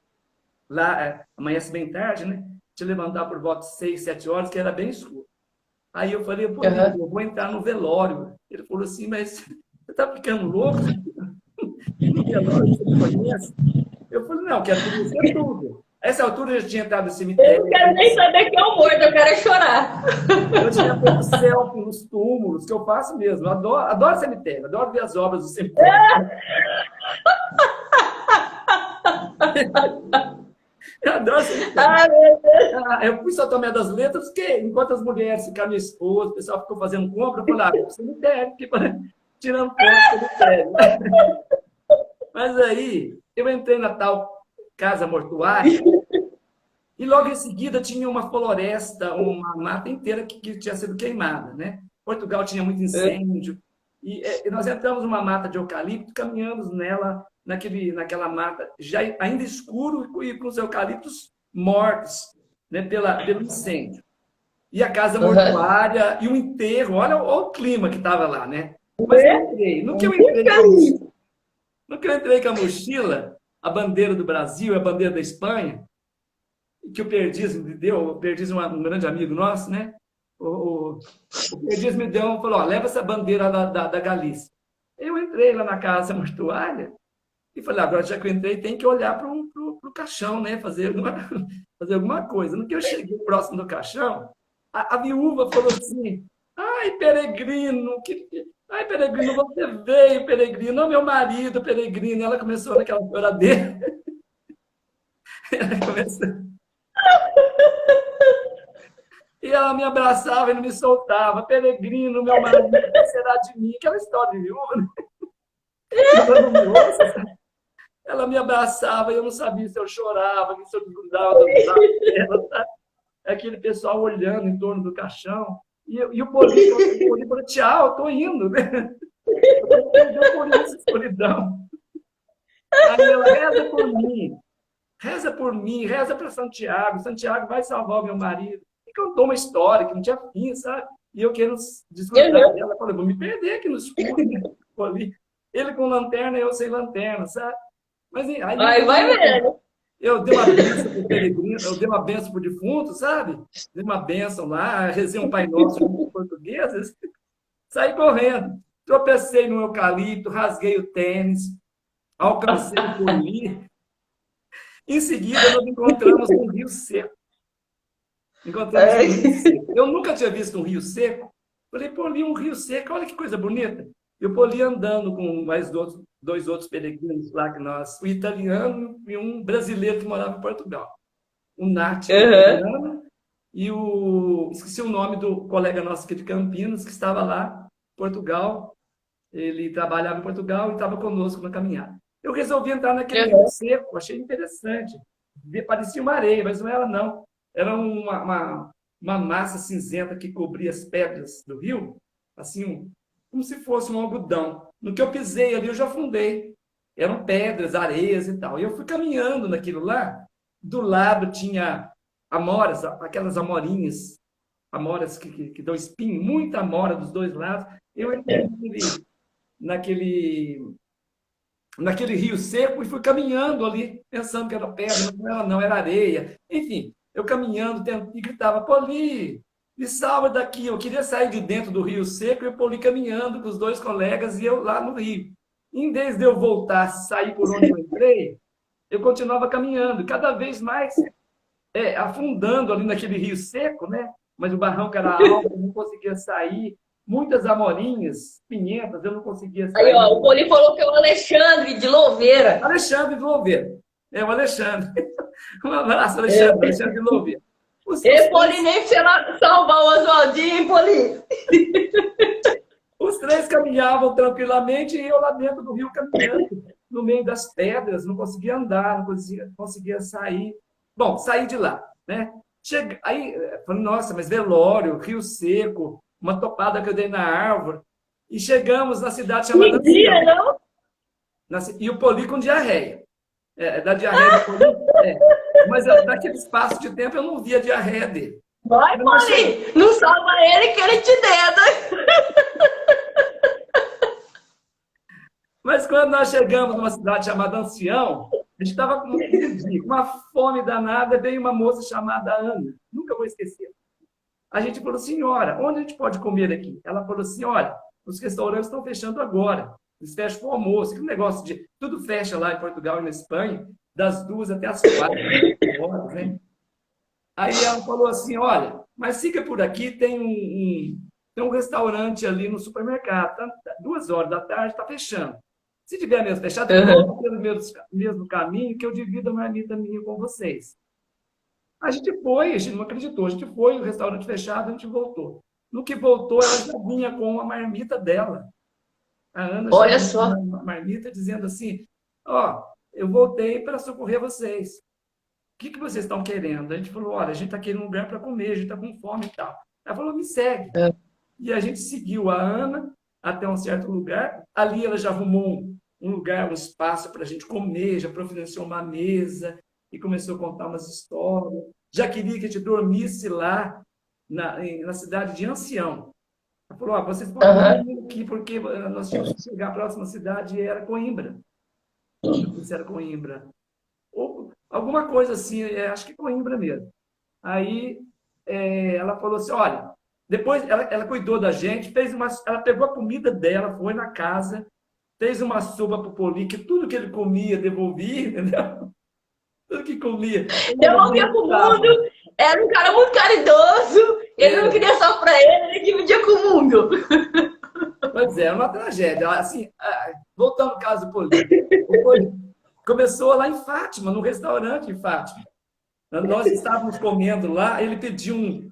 Lá, amanhece bem tarde, né? Te levantar por volta de 6, 7 horas, que era bem escuro. Aí eu falei, pô, eu vou entrar no velório. Ele falou assim, mas você tá ficando louco? No velório, você me conhece? Eu falei, não, quero conhecer tudo. A essa altura eu já tinha entrado no cemitério. Eu não quero nem saber que é o morto, eu quero chorar. Eu tinha feito selfie nos túmulos, que eu faço mesmo. Eu adoro cemitério, adoro ver as obras do cemitério. Eu adoro cemitério. Eu fui só tomar das letras, porque enquanto as mulheres ficaram minha esposa, o pessoal ficou fazendo compra, eu falei, cemitério, tirando foto do cemitério. Mas aí, eu entrei na tal casa mortuária, e logo em seguida tinha uma floresta, uma mata inteira que tinha sido queimada, né? Portugal tinha muito incêndio, e nós entramos numa mata de eucalipto, caminhamos naquela mata, já ainda escuro e com os eucaliptos mortos, né, pelo incêndio. E a casa mortuária, e o enterro, olha o clima que estava lá, né? Mas eu entrei. No que eu entrei com a mochila, a bandeira do Brasil e a bandeira da Espanha, que o Perdiz me deu, o Perdiz é um grande amigo nosso, né? O Perdiz me deu, falou, ó, leva essa bandeira da Galícia. Eu entrei lá na casa mortuária e falei, agora já que eu entrei, tem que olhar para o caixão, né? Fazer alguma coisa. No que eu cheguei próximo do caixão, a viúva falou assim, ai, Peregrino, ai, Peregrino, você veio, Peregrino, não meu marido, Peregrino. Ela começou naquela choradeira. Ela começou... E ela me abraçava e não me soltava. Peregrino, meu marido, o que será de mim? Aquela história de viúva, né? Ela não me ouça, sabe? Ela me abraçava e eu não sabia se eu chorava, se eu grudava do lado dela, sabe? Aquele pessoal olhando em torno do caixão. E o Poli falou, tchau, eu tô indo, né? Eu perdi por essa solidão. Aí ela, reza por mim, reza para Santiago. Santiago vai salvar o meu marido. E contou uma história que não tinha fim, sabe? E eu quero desfrutar dela. Ela falou, vou me perder aqui no escuro, né? Ele com lanterna e eu sem lanterna, sabe? Mas aí vai vendo. Eu dei uma benção para o peregrino, eu dei uma benção para o defunto, sabe? Dei uma benção lá, rezei um Pai Nosso em português, saí correndo. Tropecei no eucalipto, rasguei o tênis, alcancei o Poli. Em seguida, nós encontramos um rio seco. Eu nunca tinha visto um rio seco. Falei, Poli, um rio seco, olha que coisa bonita. E o Poli andando com mais dois outros peregrinos lá que nós, o italiano e um brasileiro que morava em Portugal. O Nath, italiano, e esqueci o nome do colega nosso aqui de Campinas, que estava lá, em Portugal. Ele trabalhava em Portugal e estava conosco na caminhada. Eu resolvi entrar naquele rio seco, achei interessante. Parecia uma areia, mas não era, não. Era uma massa cinzenta que cobria as pedras do rio, assim, como se fosse um algodão. No que eu pisei ali, eu já afundei. Eram pedras, areias e tal. E eu fui caminhando naquilo lá. Do lado tinha amoras, aquelas amorinhas, amoras que dão espinho, muita amora dos dois lados. Eu entrei naquele rio seco e fui caminhando ali, pensando que era pedra, mas não era areia. Enfim, eu caminhando e gritava, Poli, me salva daqui. Eu queria sair de dentro do rio seco e o Poli caminhando com os dois colegas e eu lá no rio. Em vez de eu voltar, sair por onde eu entrei, eu continuava caminhando, cada vez mais afundando ali naquele rio seco, né? Mas o barranco era alto, eu não conseguia sair. Muitas amorinhas, pinhentas, eu não conseguia sair. Aí, ó, o Poli falou que é o Alexandre de Louveira. Alexandre de Louveira. É o Alexandre. Um abraço, Alexandre. Alexandre de Louveira. Poli nem precisa salvar o Oswaldinho, hein, Poli? Os três caminhavam tranquilamente e eu lá dentro do rio caminhando, no meio das pedras, não conseguia andar, não conseguia sair. Bom, saí de lá, né? Aí, falei, nossa, mas velório, rio seco, uma topada que eu dei na árvore. E chegamos na cidade chamada Mentira, não? E o Poli com diarreia. Da diarreia do Poli, mas naquele espaço de tempo eu não via a diarreia dele. Vai, Poli! Não salva ele que ele te deda. Mas quando nós chegamos numa cidade chamada Ancião, a gente estava com uma fome danada, veio uma moça chamada Ana, nunca vou esquecer. A gente falou, senhora, onde a gente pode comer aqui? Ela falou assim, olha, os restaurantes estão fechando agora, eles fecham para o almoço, que negócio de... Tudo fecha lá em Portugal e na Espanha, das 2 até as 4 horas, né? Aí ela falou assim, olha, mas fica por aqui, tem um restaurante ali no supermercado, tá? 2 horas da tarde, está fechando. Se tiver mesmo fechado, eu vou pelo mesmo caminho que eu divido a marmita minha com vocês. A gente não acreditou. A gente foi, o restaurante fechado, a gente voltou. No que voltou, ela já vinha com a marmita dela. A Ana Olha só. Uma marmita dizendo assim, eu voltei para socorrer vocês. O que vocês estão querendo? A gente falou, olha, a gente está querendo um lugar para comer, a gente está com fome e tal. Ela falou, me segue. E a gente seguiu a Ana até um certo lugar. Ali ela já arrumou um lugar, um espaço para a gente comer, já providenciou uma mesa e começou a contar umas histórias. Já queria que a gente dormisse lá na cidade de Ancião. Ela falou, vocês podem dormir aqui, porque nós tínhamos que chegar à próxima cidade e era Coimbra. Isso era Coimbra. alguma coisa assim, acho que Coimbra mesmo. Aí ela falou assim, olha, depois ela cuidou da gente, ela pegou a comida dela, foi na casa, fez uma sopa para o Poli, que tudo que ele comia devolvia, entendeu? Tudo que comia. Devolvia pro mundo, era um cara muito caridoso, ele não queria só pra ele dividia com o mundo. Pois é uma tragédia. Assim, voltando ao caso do Poli começou lá em Fátima, no restaurante em Fátima. Nós estávamos comendo lá, ele pediu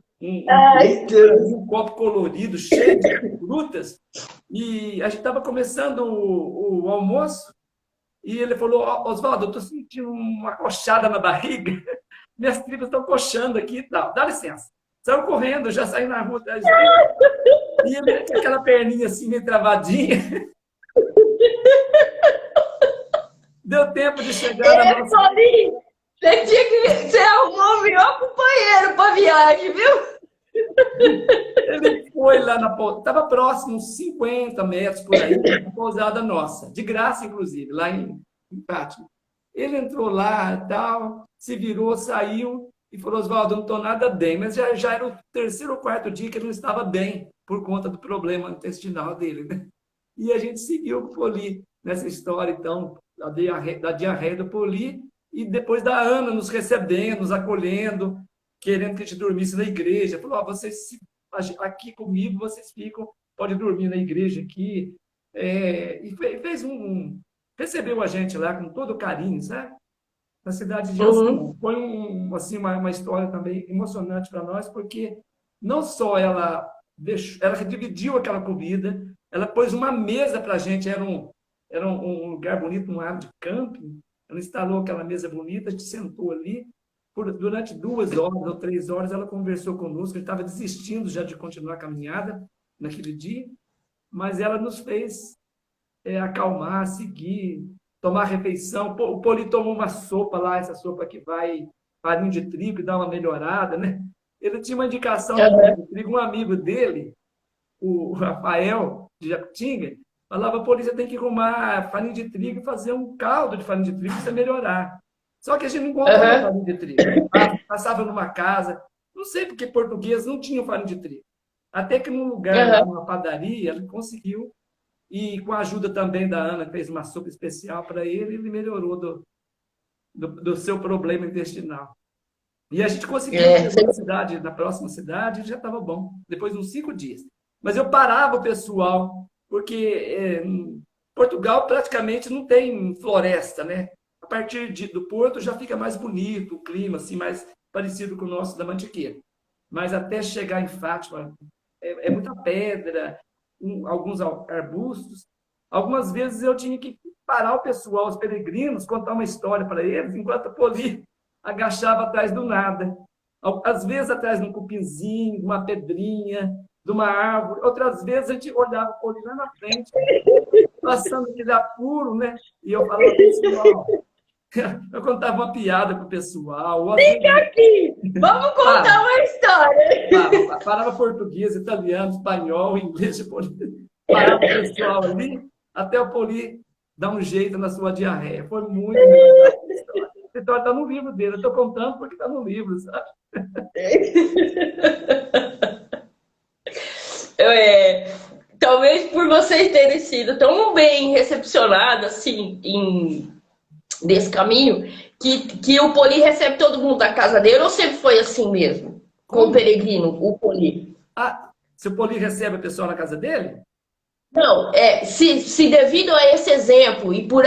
Ai, Deus. um copo colorido, cheio de frutas, e a gente estava começando o almoço, e ele falou, Oswaldo, eu estou sentindo uma coxada na barriga, minhas tripas estão coxando aqui e tal, dá licença. Saiu correndo, já saí na rua atrás dele, e ele com aquela perninha assim, meio travadinha. Deu tempo de chegar na nossa... Você arrumou o melhor companheiro para viagem, viu? Ele foi lá na pousada, estava próximo, uns 50 metros por aí, na pousada nossa, de graça, inclusive, lá em Fátima. Ele entrou lá e tal, se virou, saiu e falou, Oswaldo, não estou nada bem, mas já era o terceiro ou quarto dia que ele não estava bem, por conta do problema intestinal dele, né? E a gente seguiu com o Poli nessa história, então, da diarreia do Poli, e depois da Ana nos recebendo, nos acolhendo, querendo que a gente dormisse na igreja. Falou, vocês aqui comigo, vocês ficam, pode dormir na igreja aqui. E fez recebeu a gente lá com todo carinho, sabe? Na cidade de Assunção. Foi assim, uma história também emocionante para nós, porque não só ela dividiu aquela comida, ela pôs uma mesa para a gente, era um lugar bonito, uma área de camping, ela instalou aquela mesa bonita, a gente sentou ali, durante 2 horas ou 3 horas ela conversou conosco, ele estava desistindo já de continuar a caminhada naquele dia, mas ela nos fez acalmar, seguir, tomar refeição. O Poli tomou uma sopa lá, essa sopa que vai farinha de trigo e dá uma melhorada, né? Ele tinha uma indicação de farinha de trigo, um amigo dele, o Rafael de Jacutinga, falava, Poli, você tem que arrumar farinha de trigo e fazer um caldo de farinha de trigo para você melhorar. Só que a gente não encontrava farinha de trigo. Passava numa casa, não sei porque português não tinha farinha de trigo. Até que num lugar, numa padaria, ele conseguiu, e com a ajuda também da Ana, que fez uma sopa especial para ele, ele melhorou do seu problema intestinal. E a gente conseguiu na próxima cidade, já estava bom, depois de uns 5 dias. Mas eu parava o pessoal, porque Portugal praticamente não tem floresta, né? A partir do Porto já fica mais bonito o clima, assim, mais parecido com o nosso da Mantiqueira. Mas até chegar em Fátima, é muita pedra, alguns arbustos. Algumas vezes eu tinha que parar o pessoal, os peregrinos, contar uma história para eles, enquanto a Poli agachava atrás do nada. Às vezes atrás de um cupinzinho, de uma pedrinha, de uma árvore. Outras vezes a gente olhava o Poli lá na frente, passando aquele apuro, né? E eu falava, pessoal, eu contava uma piada para o pessoal. Fica aqui! Vamos contar uma história! Falava português, italiano, espanhol, inglês, parava o pessoal ali, até o Poli dar um jeito na sua diarreia. Foi muito engraçado. A história está no livro dele. Eu estou contando porque está no livro, sabe? Talvez por vocês terem sido tão bem recepcionados assim, desse caminho, que o Poli recebe todo mundo da casa dele, ou sempre foi assim mesmo? Com o peregrino, o Poli? Se o Poli recebe a pessoa na casa dele? Não, se devido a esse exemplo e por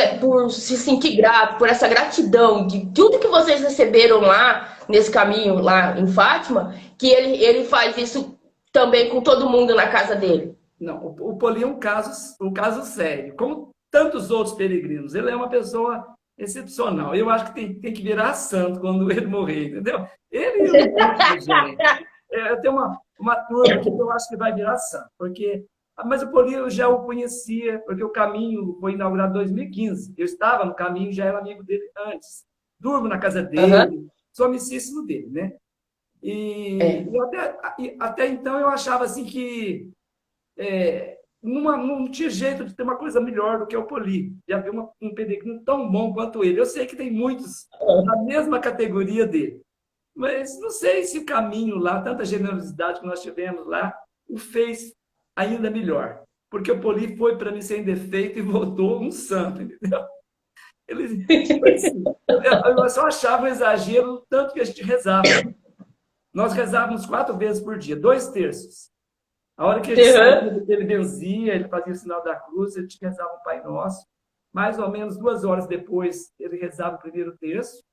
se sentir grato, por essa gratidão de tudo que vocês receberam lá, nesse caminho, lá em Fátima, que ele faz isso também com todo mundo na casa dele? Não, o Poli é um caso sério. Como tantos outros peregrinos, ele é uma pessoa excepcional. Eu acho que tem que virar santo quando ele morrer, entendeu? Ele é um gente. Eu tenho uma turma que eu acho que vai virar santo, mas o Poli eu já o conhecia, porque o caminho foi inaugurado em 2015. Eu estava no caminho, já era amigo dele antes. Durmo na casa dele, sou amicíssimo dele, né? E até então eu achava assim que não tinha jeito de ter uma coisa melhor do que o Poli, de haver um peregrino tão bom quanto ele. Eu sei que tem muitos na mesma categoria dele, mas não sei se o caminho lá, tanta generosidade que nós tivemos lá, o fez ainda melhor. Porque o Poli foi para mim sem defeito e voltou um santo, entendeu? Ele, assim, eu só achava um exagero o tanto que a gente rezava. Nós rezávamos 4 vezes por dia, 2 terços. A hora que ele benzia, ele fazia o sinal da cruz, ele rezava o Pai Nosso. Mais ou menos 2 horas depois, ele rezava o primeiro terço,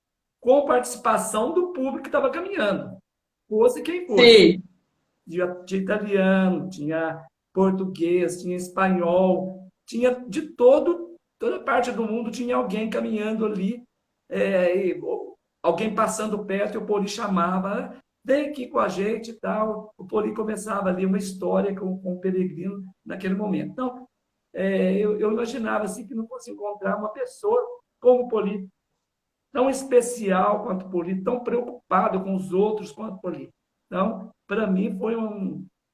com participação do público que estava caminhando. Fosse quem fosse. Sim. Tinha italiano, tinha português, tinha espanhol, tinha de toda parte do mundo tinha alguém caminhando ali, alguém passando perto, e o Poli chamava, vem aqui com a gente e tal. O Poli começava ali uma história com o peregrino naquele momento. Então, eu imaginava assim, que não fosse encontrar uma pessoa como o Poli, tão especial quanto o Poli, tão preocupado com os outros quanto o Poli. Então, para mim, foi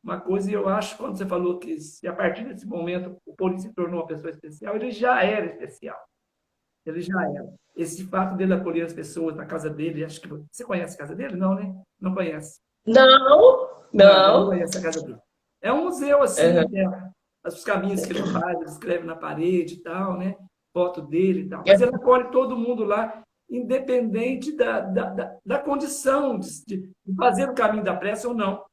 uma coisa, e eu acho, quando você falou que se a partir desse momento o Poli se tornou uma pessoa especial, ele já era especial. Ele já era. Esse fato dele acolher as pessoas na casa dele, acho que você conhece a casa dele? Não, né? Não conhece. Não conhece a casa dele. É um museu, assim, os caminhos que ele faz, ele escreve na parede e tal, né? Foto dele e tal. Mas ele acolhe todo mundo lá, independente da condição de fazer o caminho da prece ou não.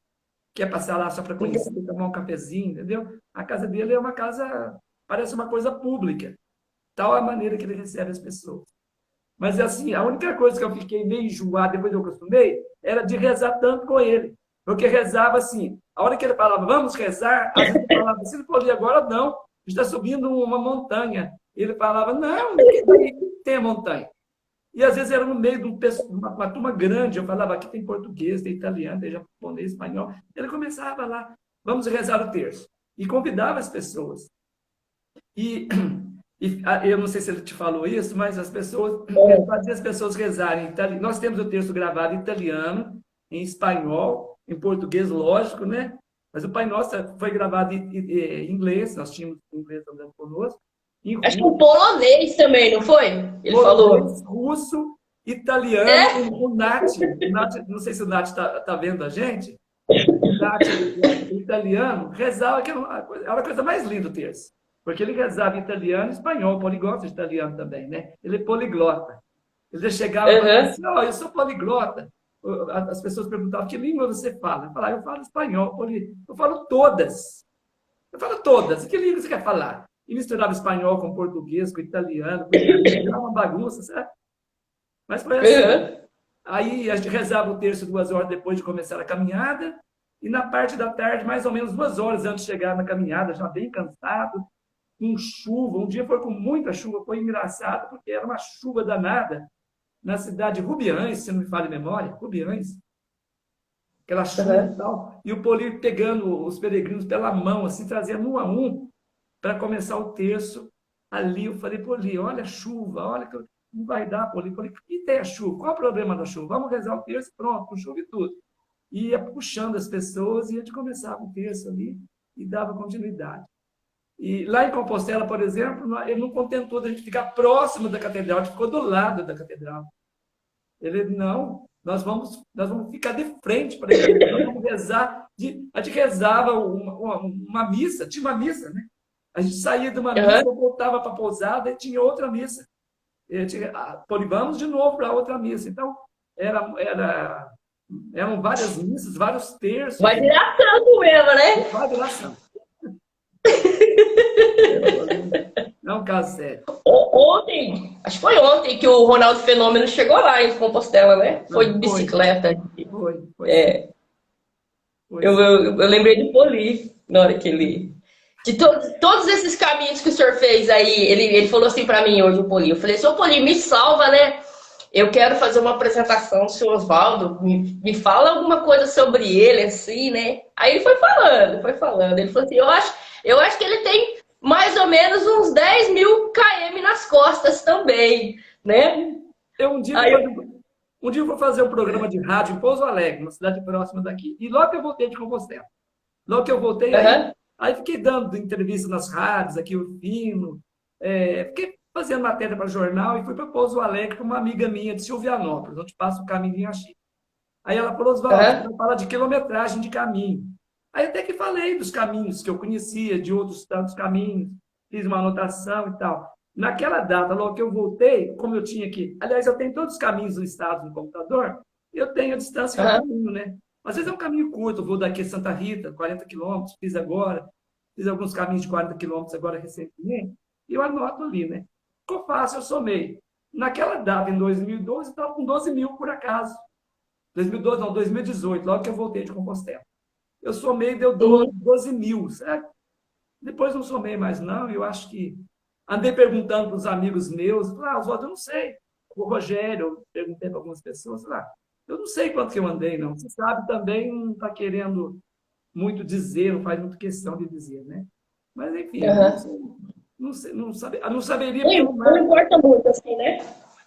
Quer passar lá só para conhecer, tomar um cafezinho, entendeu? A casa dele é uma casa, parece uma coisa pública. Tal a maneira que ele recebe as pessoas. Mas, assim, a única coisa que eu fiquei meio enjoado, depois eu acostumei, era de rezar tanto com ele. Porque rezava assim, a hora que ele falava, vamos rezar, a gente falava, se ele for agora, não, a gente está subindo uma montanha. Ele falava, não, tem montanha. E, às vezes, era no meio de uma turma grande, eu falava, aqui tem português, tem italiano, tem japonês, espanhol. Ele começava lá, vamos rezar o terço. E convidava as pessoas. E eu não sei se ele te falou isso, mas as pessoas, fazia as pessoas rezarem. Nós temos o texto gravado em italiano, em espanhol, em português, lógico, né? Mas o Pai Nosso foi gravado em inglês, nós tínhamos inglês andando conosco. Acho que o polonês também, não foi? Ele polonês, falou. Russo, italiano, o Nath, não sei se o Nath está vendo a gente, o Nath, o italiano, rezava, que era a coisa mais linda o terço. Porque ele rezava em italiano e espanhol, poliglota de italiano também, né? Ele é poliglota. Ele chegava e falava assim, eu sou poliglota. As pessoas perguntavam, que língua você fala? Eu falava, eu falo espanhol, eu falo todas. Eu falo todas. E que língua você quer falar? E misturava espanhol com português, com italiano, era uma bagunça, certo? Mas foi assim. Aí a gente rezava o terço 2 horas depois de começar a caminhada, e na parte da tarde, mais ou menos 2 horas antes de chegar na caminhada, já bem cansado, com chuva, um dia foi com muita chuva, foi engraçado, porque era uma chuva danada, na cidade de Rubiães, se não me falha a memória, Rubiães, aquela chuva e tal, e o Poli pegando os peregrinos pela mão, assim, trazendo um a um, para começar o terço, ali eu falei, Poli, olha a chuva, olha que não vai dar, Poli, e tem a chuva, qual é o problema da chuva? Vamos rezar o terço, pronto, com chuva e tudo. E ia puxando as pessoas, e a gente começava o terço ali, e dava continuidade. E lá em Compostela, por exemplo, ele não contentou de a gente ficar próximo da catedral, a gente ficou do lado da catedral. Ele, não, nós vamos ficar de frente para ele, nós vamos rezar. A gente rezava uma missa, tinha uma missa, né? A gente saía de uma missa, voltava para a pousada e tinha outra missa. Vamos de novo para outra missa. Então, eram várias missas, vários terços. Vai virar santo mesmo, né? Vai virar santo. Não, caso sério. Ontem, acho que foi ontem que o Ronaldo Fenômeno chegou lá em Compostela, né? Foi de bicicleta. Foi. Eu lembrei do Poli na hora que ele... De todos esses caminhos que o senhor fez aí, ele falou assim pra mim hoje, o Poli. Eu falei, seu Poli, me salva, né? Eu quero fazer uma apresentação, seu Osvaldo, me fala alguma coisa sobre ele, assim, né? Aí ele foi falando. Ele falou assim, eu acho que ele tem mais ou menos uns 10 mil km nas costas também, né? Um dia eu vou fazer um programa de rádio em Pouso Alegre, uma cidade próxima daqui. E logo que eu voltei de Compostela. Logo que eu voltei, aí Aí fiquei dando entrevista nas rádios, aqui o Fino, fiquei fazendo matéria para jornal e fui para Pouso Alegre com uma amiga minha de Silvianópolis, onde passa o caminho em Axi. Aí ela falou, Oswaldo, Aham. você fala de quilometragem de caminho. Aí até que falei dos caminhos que eu conhecia, de outros tantos caminhos, fiz uma anotação e tal. Naquela data, logo que eu voltei, como eu tinha que... Aliás, eu tenho todos os caminhos listados no computador, eu tenho a distância que eu Aham. caminho, né? Às vezes é um caminho curto, eu vou daqui a Santa Rita, 40 quilômetros, fiz agora, fiz alguns caminhos de 40 quilômetros agora recentemente, e eu anoto ali, né? O que eu faço? Eu somei. Naquela data, em 2012, eu estava com 12 mil por acaso. 2012, não, 2018, logo que eu voltei de Compostela. Eu somei e deu Uhum. 12 mil, certo? Depois não somei mais, não. Eu acho que andei perguntando para os amigos meus, Oswaldo, eu não sei. O Rogério, eu perguntei para algumas pessoas, eu não sei quanto que eu andei, não. Você sabe também, não está querendo muito dizer, não faz muito questão de dizer, né? Mas, enfim, não Aham. sei, não saberia porque eu Não, não não marco. importa muito, assim, né?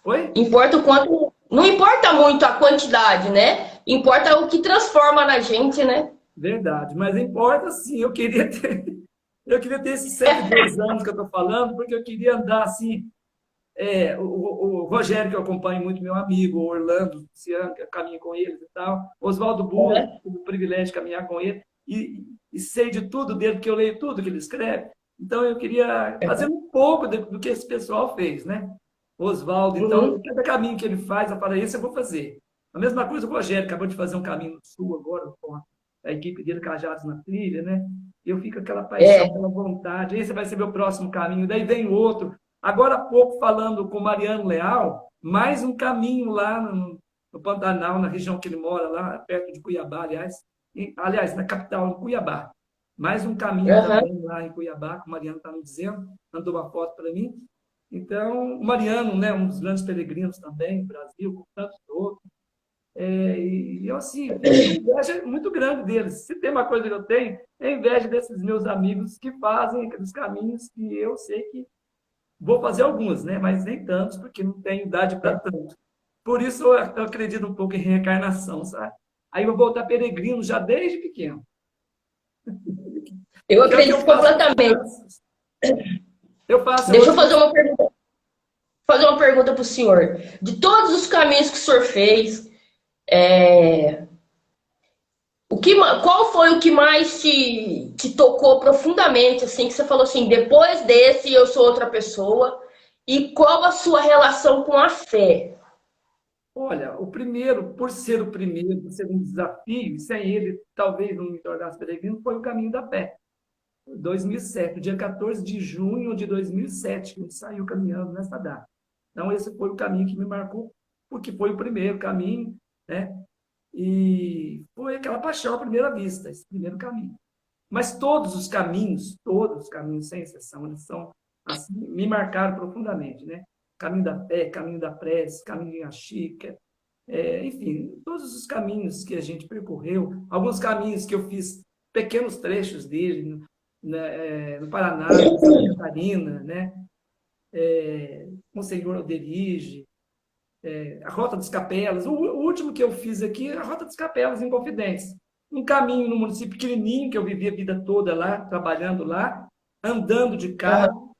Oi? Importa o quanto. Não importa muito a quantidade, né? Importa o que transforma na gente, né? Verdade, mas importa sim, eu queria ter esses 102 anos que eu estou falando, porque eu queria andar assim. O Rogério, que eu acompanho muito, meu amigo, o Orlando, o Luciano, que eu caminho com eles e tal, Oswaldo Boas, Aham. tive o privilégio de caminhar com ele, e sei de tudo dele, porque eu leio tudo que ele escreve. Então, eu queria fazer um pouco do que esse pessoal fez, né? Oswaldo, então, Uhum. cada caminho que ele faz, eu falo, esse eu vou fazer. A mesma coisa o Rogério, acabou de fazer um caminho no sul agora, com a equipe dele, Cajados na Trilha, né? Eu fico com aquela paixão, É. aquela vontade, esse vai ser meu próximo caminho, daí vem outro. Agora há pouco, falando com o Mariano Leal, mais um caminho lá no Pantanal, na região que ele mora, lá perto de Cuiabá, aliás, na capital, em Cuiabá. Mais um caminho Aham. também lá em Cuiabá, que o Mariano está me dizendo, mandou uma foto para mim. Então, o Mariano, né, um dos grandes peregrinos também, do Brasil, com tantos outros. E eu, assim, tenho uma inveja muito grande deles. Se tem uma coisa que eu tenho, é inveja desses meus amigos que fazem aqueles caminhos que eu sei que vou fazer alguns, né? Mas nem tantos, porque não tenho idade para tanto. Por isso eu acredito um pouco em reencarnação, sabe? Aí eu vou voltar peregrino já desde pequeno, Eu que é o que eu acredito faço com as completamente. crianças. Eu faço Deixa eu hoje. fazer uma pergunta. Fazer uma pergunta para o senhor. De todos os caminhos que o senhor fez, é, qual foi o que mais te tocou profundamente, assim, que você falou assim, depois desse eu sou outra pessoa? E qual a sua relação com a fé? Olha, o primeiro, por ser o primeiro, por ser um desafio, e sem ele talvez não me tornasse peregrino, foi o caminho da fé. 2007, dia 14 de junho de 2007, que a gente saiu caminhando nessa data. Então, esse foi o caminho que me marcou, porque foi o primeiro caminho, né? E foi aquela paixão à primeira vista, esse primeiro caminho. Mas todos os caminhos, sem exceção, eles são, assim, me marcaram profundamente, né? Caminho da fé, caminho da prece, caminho de Achica, enfim, todos os caminhos que a gente percorreu, alguns caminhos que eu fiz pequenos trechos dele, né, no Paraná, em Santa Catarina, né? Monsenhor Alderige, a Rota dos Capelas. O último que eu fiz aqui é a Rota dos Capelas, em Confidentes. Um caminho no município pequenininho, que eu vivi a vida toda lá, trabalhando lá, andando de Aham. carro,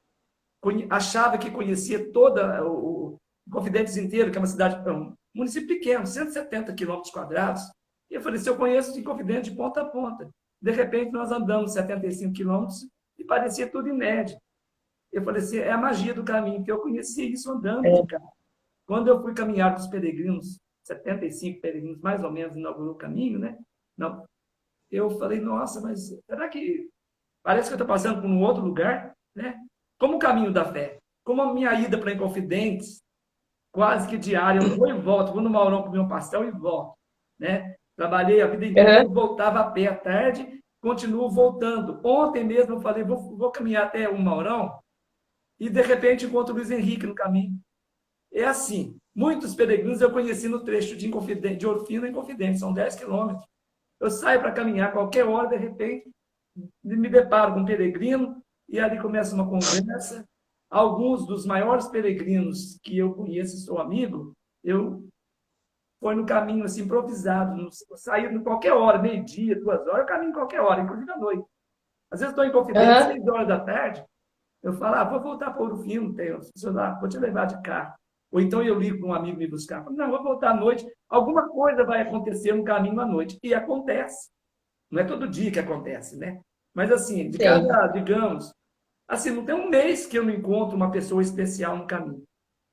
achava que conhecia toda o Confidentes inteiro, que é uma cidade, um município pequeno, 170 quilômetros quadrados. E eu falei, se eu conheço de Confidentes de ponta a ponta. De repente, nós andamos 75 quilômetros e parecia tudo inédito. Eu falei assim, é a magia do caminho, que eu conhecia isso andando de carro. Quando eu fui caminhar com os peregrinos, 75 peregrinos mais ou menos, inaugurou o caminho, né? Não, eu falei, nossa, mas será que parece que eu estou passando por um outro lugar, né? Como o caminho da fé, como a minha ida para Inconfidentes, quase que diária, eu vou e volto, vou no Maurão comer um pastel e volto, né? Trabalhei a vida inteira, Aham. voltava a pé à tarde, continuo voltando. Ontem mesmo eu falei, vou caminhar até o Maurão, e de repente encontro o Luiz Henrique no caminho. É assim, muitos peregrinos eu conheci no trecho de Orfino em Confidente, são 10 quilômetros. Eu saio para caminhar qualquer hora, de repente, me deparo com um peregrino e ali começa uma conversa. Alguns dos maiores peregrinos que eu conheço e sou amigo, eu foi no caminho assim, improvisado, saí em qualquer hora, meio-dia, 2 horas, eu caminho em qualquer hora, inclusive à noite. Às vezes estou em Confidência, 6 horas da tarde, eu falo, vou voltar para Ouro Fino, vou te levar de carro. Ou então eu ligo para um amigo me buscar. Não, vou voltar à noite. Alguma coisa vai acontecer no caminho à noite. E acontece. Não é todo dia que acontece, né? Mas assim, de cada, digamos, assim, não tem um mês que eu não encontro uma pessoa especial no caminho.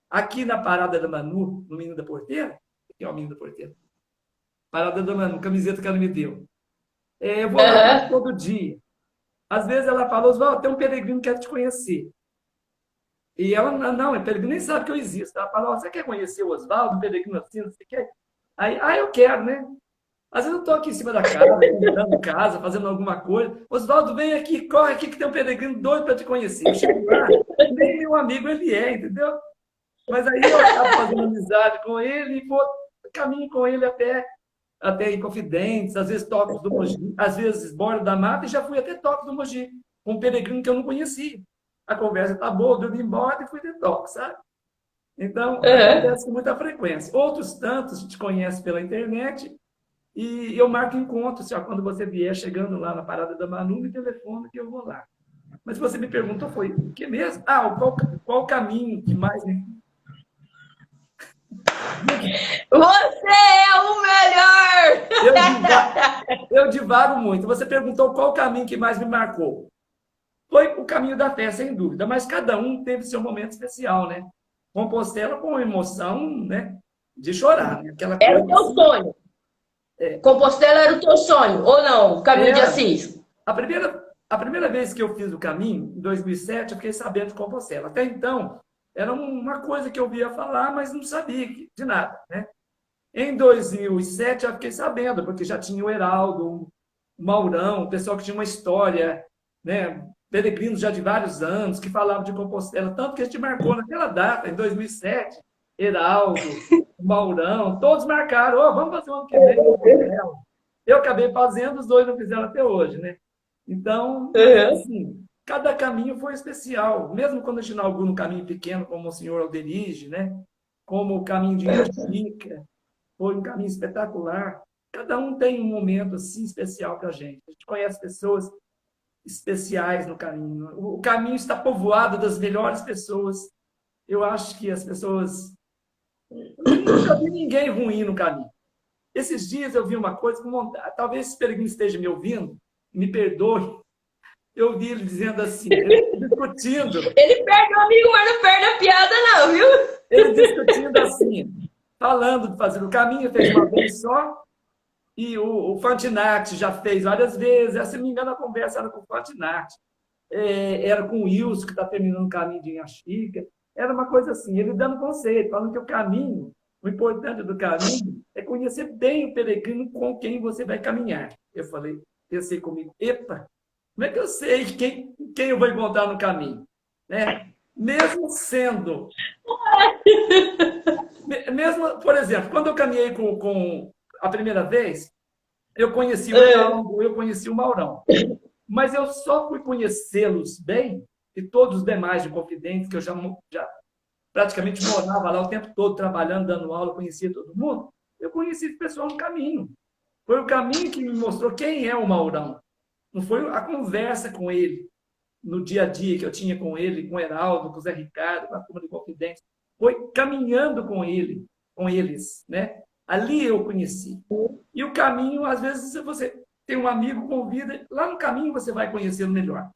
Aqui na Parada da Manu, no Menino da Porteira, que é o Menino da Porteira, Parada da Manu, camiseta que ela me deu. Eu vou lá todo dia. Às vezes ela fala, Oswaldo, tem um peregrino que quer te conhecer. E ela, não, o peregrino nem sabe que eu existo. Ela fala, você quer conhecer o Oswaldo, um peregrino assim, você quer? Aí, eu quero, né? Às vezes eu estou aqui em cima da casa, pintando casa, fazendo alguma coisa. Oswaldo, vem aqui, corre aqui que tem um peregrino doido para te conhecer. Eu chego lá, nem meu amigo ele é, entendeu? Mas aí eu acabo fazendo amizade com ele e vou caminho com ele até em Confidentes, às vezes Tocos do Mogi, às vezes Borda da Mata, e já fui até Tocos do Mogi, com um peregrino que eu não conhecia. A conversa tá boa, eu dormi embora e fui de Tocos, sabe? Então, acontece com muita frequência. Outros tantos a gente conhece pela internet e eu marco encontro, quando você vier chegando lá na Parada da Manu, me telefona que eu vou lá. Mas você me perguntou, foi o que mesmo? Qual o caminho que mais me... Você é o melhor! Eu divago muito. Você perguntou qual o caminho que mais me marcou. Foi o caminho da fé, sem dúvida, mas cada um teve seu momento especial, né? Compostela com emoção, né? De chorar, né? Aquela Era coisa o teu sonho. Compostela era o teu sonho, ou não? Caminho de Assis. A primeira vez que eu fiz o caminho, em 2007, eu fiquei sabendo de Compostela. Até então, era uma coisa que eu ouvia falar, mas não sabia de nada, né? Em 2007, eu fiquei sabendo, porque já tinha o Heraldo, o Maurão, o pessoal que tinha uma história, né? Peregrinos já de vários anos, que falavam de Compostela, tanto que a gente marcou naquela data, em 2007, Heraldo, Maurão, todos marcaram, vamos fazer um ano que vem, Compostela. Eu acabei fazendo, os dois não fizeram até hoje, né? Então, assim, cada caminho foi especial, mesmo quando a gente inaugura um caminho pequeno, como o senhor Alderige, né? Como o caminho de Indica, foi um caminho espetacular. Cada um tem um momento assim especial para a gente. A gente conhece pessoas especiais no caminho. O caminho está povoado das melhores pessoas. Eu acho que as pessoas... Eu nunca vi ninguém ruim no caminho. Esses dias eu vi uma coisa, talvez esse peregrino esteja me ouvindo, me perdoe. Eu vi ele dizendo assim, ele discutindo. Ele perde o amigo, mas não perde a piada não, viu? Ele discutindo assim, falando de fazer o caminho, fez uma vez só, e o Fantinati já fez várias vezes. Se não me engano, a conversa era com o Fantinati. Era com o Wilson, que está terminando o caminho de Inhaxica. Era uma coisa assim, ele dando conceito, falando que o caminho, o importante do caminho é conhecer bem o peregrino com quem você vai caminhar. Pensei comigo, epa, como é que eu sei quem eu vou encontrar no caminho? Né? Mesmo sendo... por exemplo, quando eu caminhei com a primeira vez, eu conheci o Heraldo, eu conheci o Maurão. Mas eu só fui conhecê-los bem, e todos os demais de Confidentes, que eu já praticamente morava lá o tempo todo, trabalhando, dando aula, conhecia todo mundo, eu conheci esse pessoal no caminho. Foi o caminho que me mostrou quem é o Maurão. Não foi a conversa com ele, no dia a dia que eu tinha com ele, com o Heraldo, com o Zé Ricardo, com a turma de Confidentes. Foi caminhando com eles, né? Ali eu conheci. E o caminho, às vezes, se você tem um amigo, convida, lá no caminho você vai conhecê-lo melhor.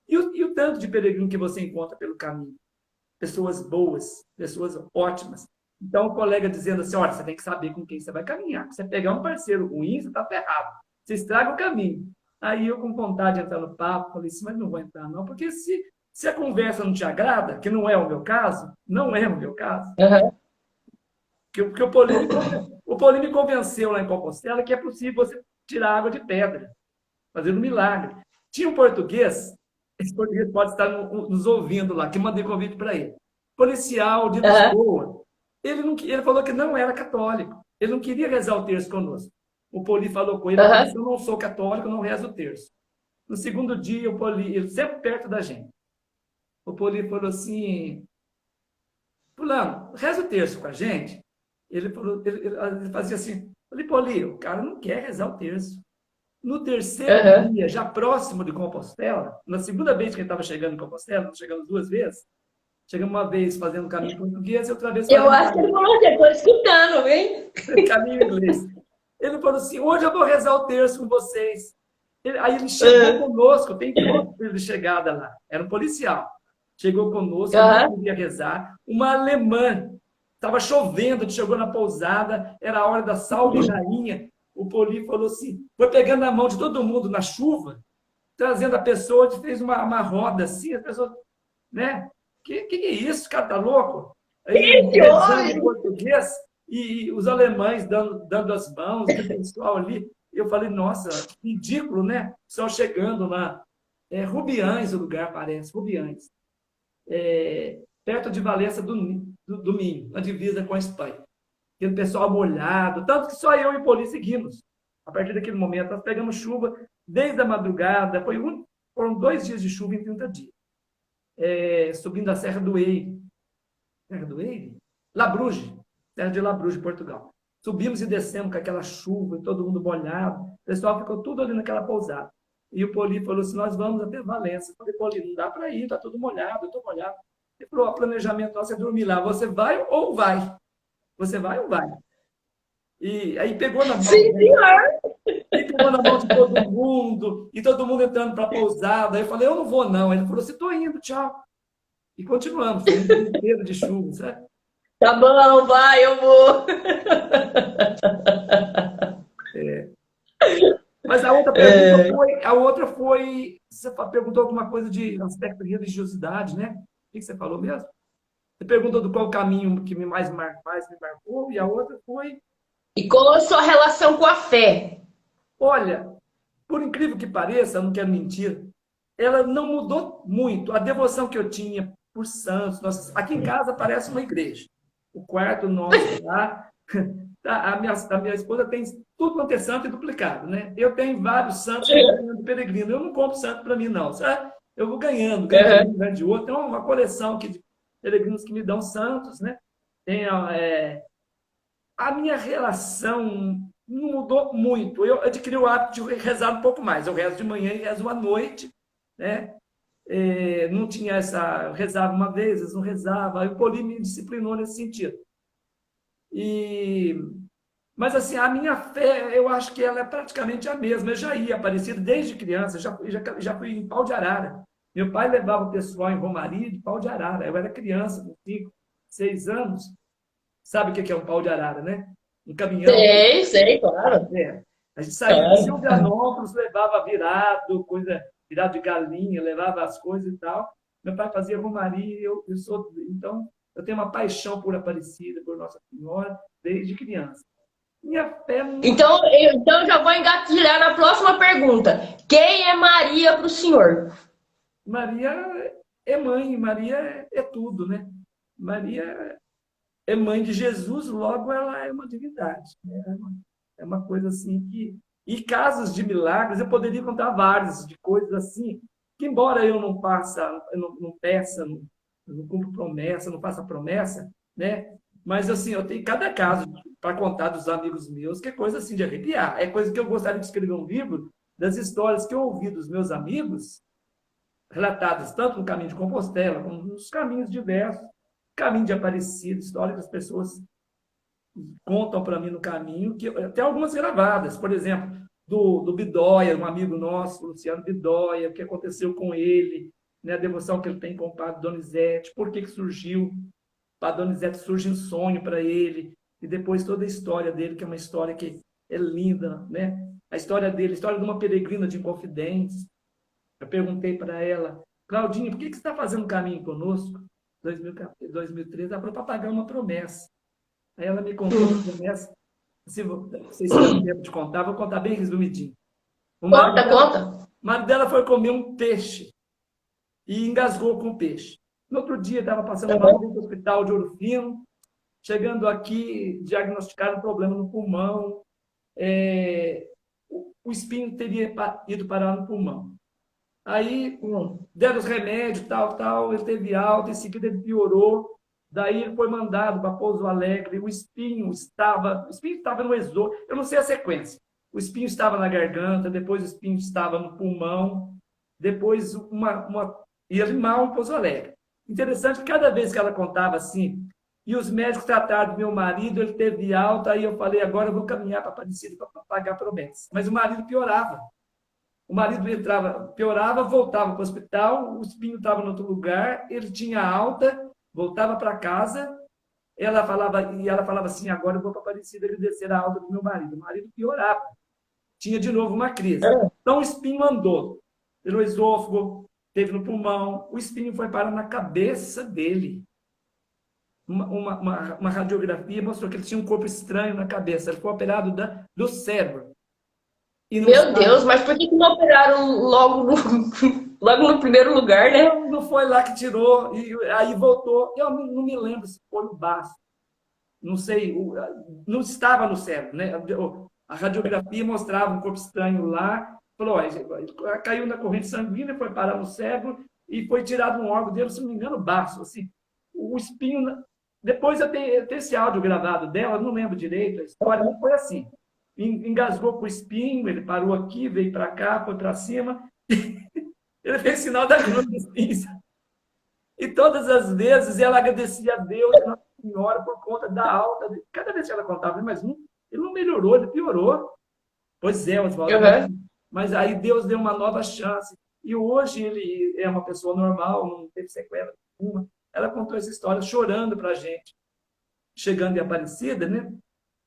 E o tanto de peregrino que você encontra pelo caminho? Pessoas boas, pessoas ótimas. Então, o colega dizendo assim, olha, você tem que saber com quem você vai caminhar. Se você pegar um parceiro ruim, você está ferrado. Você estraga o caminho. Aí eu, com vontade de entrar no papo, falei assim, mas não vou entrar não, porque se a conversa não te agrada, que não é o meu caso, porque o Paulinho me convenceu lá em Compostela que é possível você tirar água de pedra, fazendo um milagre. Tinha um português, esse português pode estar nos ouvindo lá, que mandei convite para ele. Policial de Lisboa. Ele falou que não era católico. Ele não queria rezar o terço conosco. O Poli falou com ele, eu não sou católico, não rezo o terço. No segundo dia, o Poli, ele sempre perto da gente. O Poli falou assim, fulano, reza o terço com a gente. Ele fazia assim, falei, Poli, o cara não quer rezar o terço. No terceiro dia, já próximo de Compostela, na segunda vez que ele estava chegando em Compostela, nós chegamos 2 vezes, chegamos uma vez fazendo caminho português e outra vez Eu fazendo acho que ele falou assim, estou escutando, hein? caminho inglês. Ele falou assim, hoje eu vou rezar o terço com vocês. Aí ele chegou conosco, tem foto de chegada lá, era um policial. Chegou conosco, não podia rezar. Uma alemã, estava chovendo, ele chegou na pousada, era a hora da salve rainha. O Poli falou assim, foi pegando a mão de todo mundo na chuva, trazendo a pessoa, fez uma roda assim, as pessoas, né? Que é isso? O cara tá louco? Aí, rezando em português, e os alemães dando as mãos, o pessoal ali. Eu falei, nossa, ridículo, né? O pessoal chegando lá. Rubiães o lugar, parece, Rubiães. Perto de Valença do Minho, na divisa com a Espanha. Aquele pessoal molhado, tanto que só eu e o Poli seguimos. A partir daquele momento, nós pegamos chuva desde a madrugada, foram 2 dias de chuva em 30 dias. Subindo a Serra do Eire. Serra do Eire? Labruge, Serra de Labruge, Portugal. Subimos e descemos com aquela chuva, todo mundo molhado. O pessoal ficou tudo ali naquela pousada. E o Poli falou assim, nós vamos até Valença. Eu falei, Poli, não dá para ir, está tudo molhado, eu estou molhado. Ele falou, o planejamento nosso é dormir lá. Você vai ou vai? Você vai ou vai? E aí pegou na mão. Sim, senhor! E pegou na mão de todo mundo, e todo mundo entrando para a pousada. Aí eu falei, eu não vou não. Ele falou assim, estou indo, tchau. E continuamos, foi um dia inteiro de chuva, sabe? Tá bom, vai, eu vou. Mas a outra foi, você perguntou alguma coisa de aspecto de religiosidade, né? O que você falou mesmo? Você perguntou do qual caminho que mais me marcou, e a outra foi... E qual a sua relação com a fé? Olha, por incrível que pareça, eu não quero mentir, ela não mudou muito. A devoção que eu tinha por santos, aqui em casa parece uma igreja. O quarto nosso lá, a minha esposa tem tudo quanto é santo e duplicado, né? Eu tenho vários santos de peregrino. Eu não compro santo para mim, não, sabe? Eu vou ganhando um de outro. Tem uma coleção aqui de peregrinos que me dão santos, né? Tem a minha relação não mudou muito. Eu adquiri o hábito de rezar um pouco mais. Eu rezo de manhã e rezo à noite, né? Não tinha essa... Eu rezava uma vez, às vezes não rezava. Aí o Poli me disciplinou nesse sentido. Mas, assim, a minha fé, eu acho que ela é praticamente a mesma. Eu já ia Aparecida desde criança, já fui em Pau de Arara. Meu pai levava o pessoal em Romaria de Pau de Arara. Eu era criança, com 5, 6 anos. Sabe o que é um pau de arara, né? Um caminhão. Sei, claro. A gente saía de Silvianópolis, levava virado de galinha, levava as coisas e tal. Meu pai fazia romaria, então, eu tenho uma paixão por Aparecida, por Nossa Senhora, desde criança. Minha fé... Então, eu já vou engatilhar na próxima pergunta. Quem é Maria para o senhor? Maria é mãe, Maria é tudo, né? Maria é mãe de Jesus, logo ela é uma divindade. Né? É uma coisa assim que... E casos de milagres, eu poderia contar vários, de coisas assim, que embora eu não peça, não cumpro promessa, não faça promessa, né? Mas assim, eu tenho cada caso para contar dos amigos meus, que é coisa assim de arrepiar. É coisa que eu gostaria de escrever um livro das histórias que eu ouvi dos meus amigos, relatadas tanto no caminho de Compostela, como nos caminhos diversos, caminho de Aparecida, história que as pessoas contam para mim no caminho, que até algumas gravadas, por exemplo, do Bidóia, um amigo nosso, Luciano Bidóia, o que aconteceu com ele, né, a devoção que ele tem com o padre Donizete, por que surgiu, o padre Donizete surge um sonho para ele, e depois toda a história dele, que é uma história que é linda, né? A história dele, a história de uma peregrina de Inconfidentes. Eu perguntei para ela, Claudinha, por que você está fazendo caminho conosco? 2013, ela falou para pagar uma promessa. Aí ela me contou uma promessa. Se vocês tiverem tempo de contar, vou contar bem resumidinho. Conta. O marido dela foi comer um peixe e engasgou com o peixe. No outro dia, estava passando mal no hospital de Ouro Fino. Chegando aqui, diagnosticaram um problema no pulmão. O espinho teria ido parar no pulmão. Aí deram os remédios, tal, ele teve alta, em seguida ele piorou, daí ele foi mandado para Pouso Alegre, o espinho estava no esôfago, eu não sei a sequência, o espinho estava na garganta, depois o espinho estava no pulmão, depois ia limar um Pouso Alegre. Interessante que cada vez que ela contava assim, e os médicos trataram do meu marido, ele teve alta, aí eu falei, agora eu vou caminhar para Aparecida para pagar a promessa. Mas o marido piorava. O marido entrava, piorava, voltava para o hospital, o espinho estava em outro lugar, ele tinha alta, voltava para casa, ela falava assim, agora eu vou para Aparecida agradecer a alta do meu marido. O marido piorava. Tinha de novo uma crise. Então o espinho andou pelo esôfago, teve no pulmão, o espinho foi parar na cabeça dele. Uma radiografia mostrou que ele tinha um corpo estranho na cabeça. Ele foi operado do cérebro. Meu Deus, mas por que não operaram logo no primeiro lugar, né? Não foi lá que tirou, e aí voltou. Eu não me lembro se foi o baço. Não sei, não estava no cérebro, né? A radiografia mostrava um corpo estranho lá. Falou, caiu na corrente sanguínea, foi parar no cérebro e foi tirado um órgão dele, se não me engano, o baço. Assim, o espinho. Depois eu tenho esse áudio gravado dela, não lembro direito, a história não foi assim. Engasgou com o espinho, ele parou aqui, veio para cá, foi para cima. Ele fez sinal da cruz do espinho. E todas as vezes ela agradecia a Deus, Nossa Senhora, por conta da alta. Cada vez que ela contava, mas ele não melhorou, ele piorou. Pois é, Oswaldo. Mas aí Deus deu uma nova chance. E hoje ele é uma pessoa normal, não teve sequela nenhuma. Ela contou essa história chorando para a gente, chegando em Aparecida, né?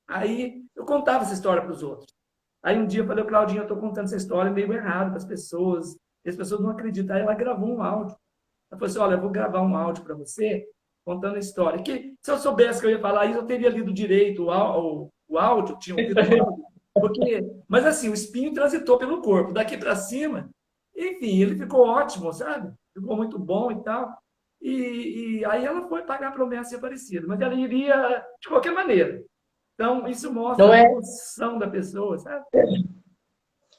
Aí eu contava essa história para os outros. Aí um dia eu falei, Claudinha, eu estou contando essa história meio errado para as pessoas, e as pessoas não acreditam. Aí ela gravou um áudio. Ela falou assim, olha, eu vou gravar um áudio para você, contando a história. Que se eu soubesse que eu ia falar isso, eu teria lido direito o áudio, tinha ouvido o áudio. Mas assim, o espinho transitou pelo corpo, daqui para cima, enfim, ele ficou ótimo, sabe? Ficou muito bom e tal. E aí ela foi pagar a promessa em Aparecida, mas ela iria de qualquer maneira. Então, isso mostra a emoção da pessoa, sabe?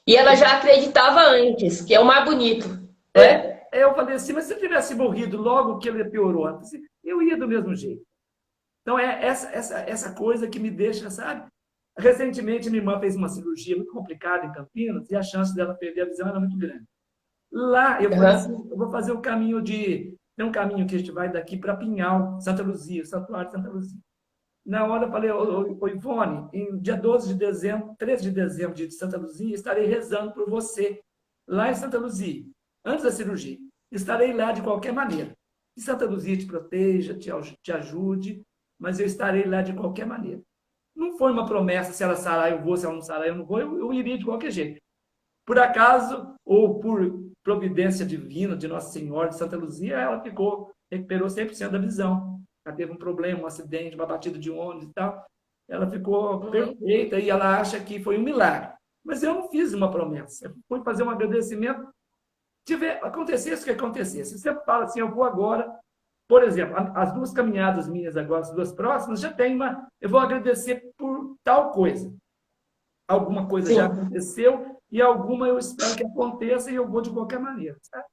E ela já acreditava antes, que é o mais bonito. Eu falei assim, mas se eu tivesse morrido logo que ele piorou, eu ia do mesmo jeito. Então, é essa coisa que me deixa, sabe? Recentemente, minha irmã fez uma cirurgia muito complicada em Campinas e a chance dela perder a visão era muito grande. Lá, eu falei assim, eu vou fazer o caminho Tem um caminho que a gente vai daqui para Pinhal, Santa Luzia, Santuário de Santa Luzia. Na hora eu falei, ô Ivone, em dia 13 de dezembro de Santa Luzia, estarei rezando por você, lá em Santa Luzia, antes da cirurgia. Estarei lá de qualquer maneira. Que Santa Luzia te proteja, te ajude, mas eu estarei lá de qualquer maneira. Não foi uma promessa, se ela sarar eu vou, se ela não sarar eu não vou, eu iria de qualquer jeito. Por acaso, ou por providência divina de Nossa Senhora de Santa Luzia, ela recuperou 100% da visão. Ela teve um problema, um acidente, uma batida de ônibus e tal. Ela ficou perfeita e ela acha que foi um milagre. Mas eu não fiz uma promessa. Eu fui fazer um agradecimento. Acontecesse o que acontecesse. Você fala assim, eu vou agora. Por exemplo, as duas caminhadas minhas agora, as duas próximas, já tem eu vou agradecer por tal coisa. Alguma coisa já aconteceu e alguma eu espero que aconteça e eu vou de qualquer maneira. Sabe?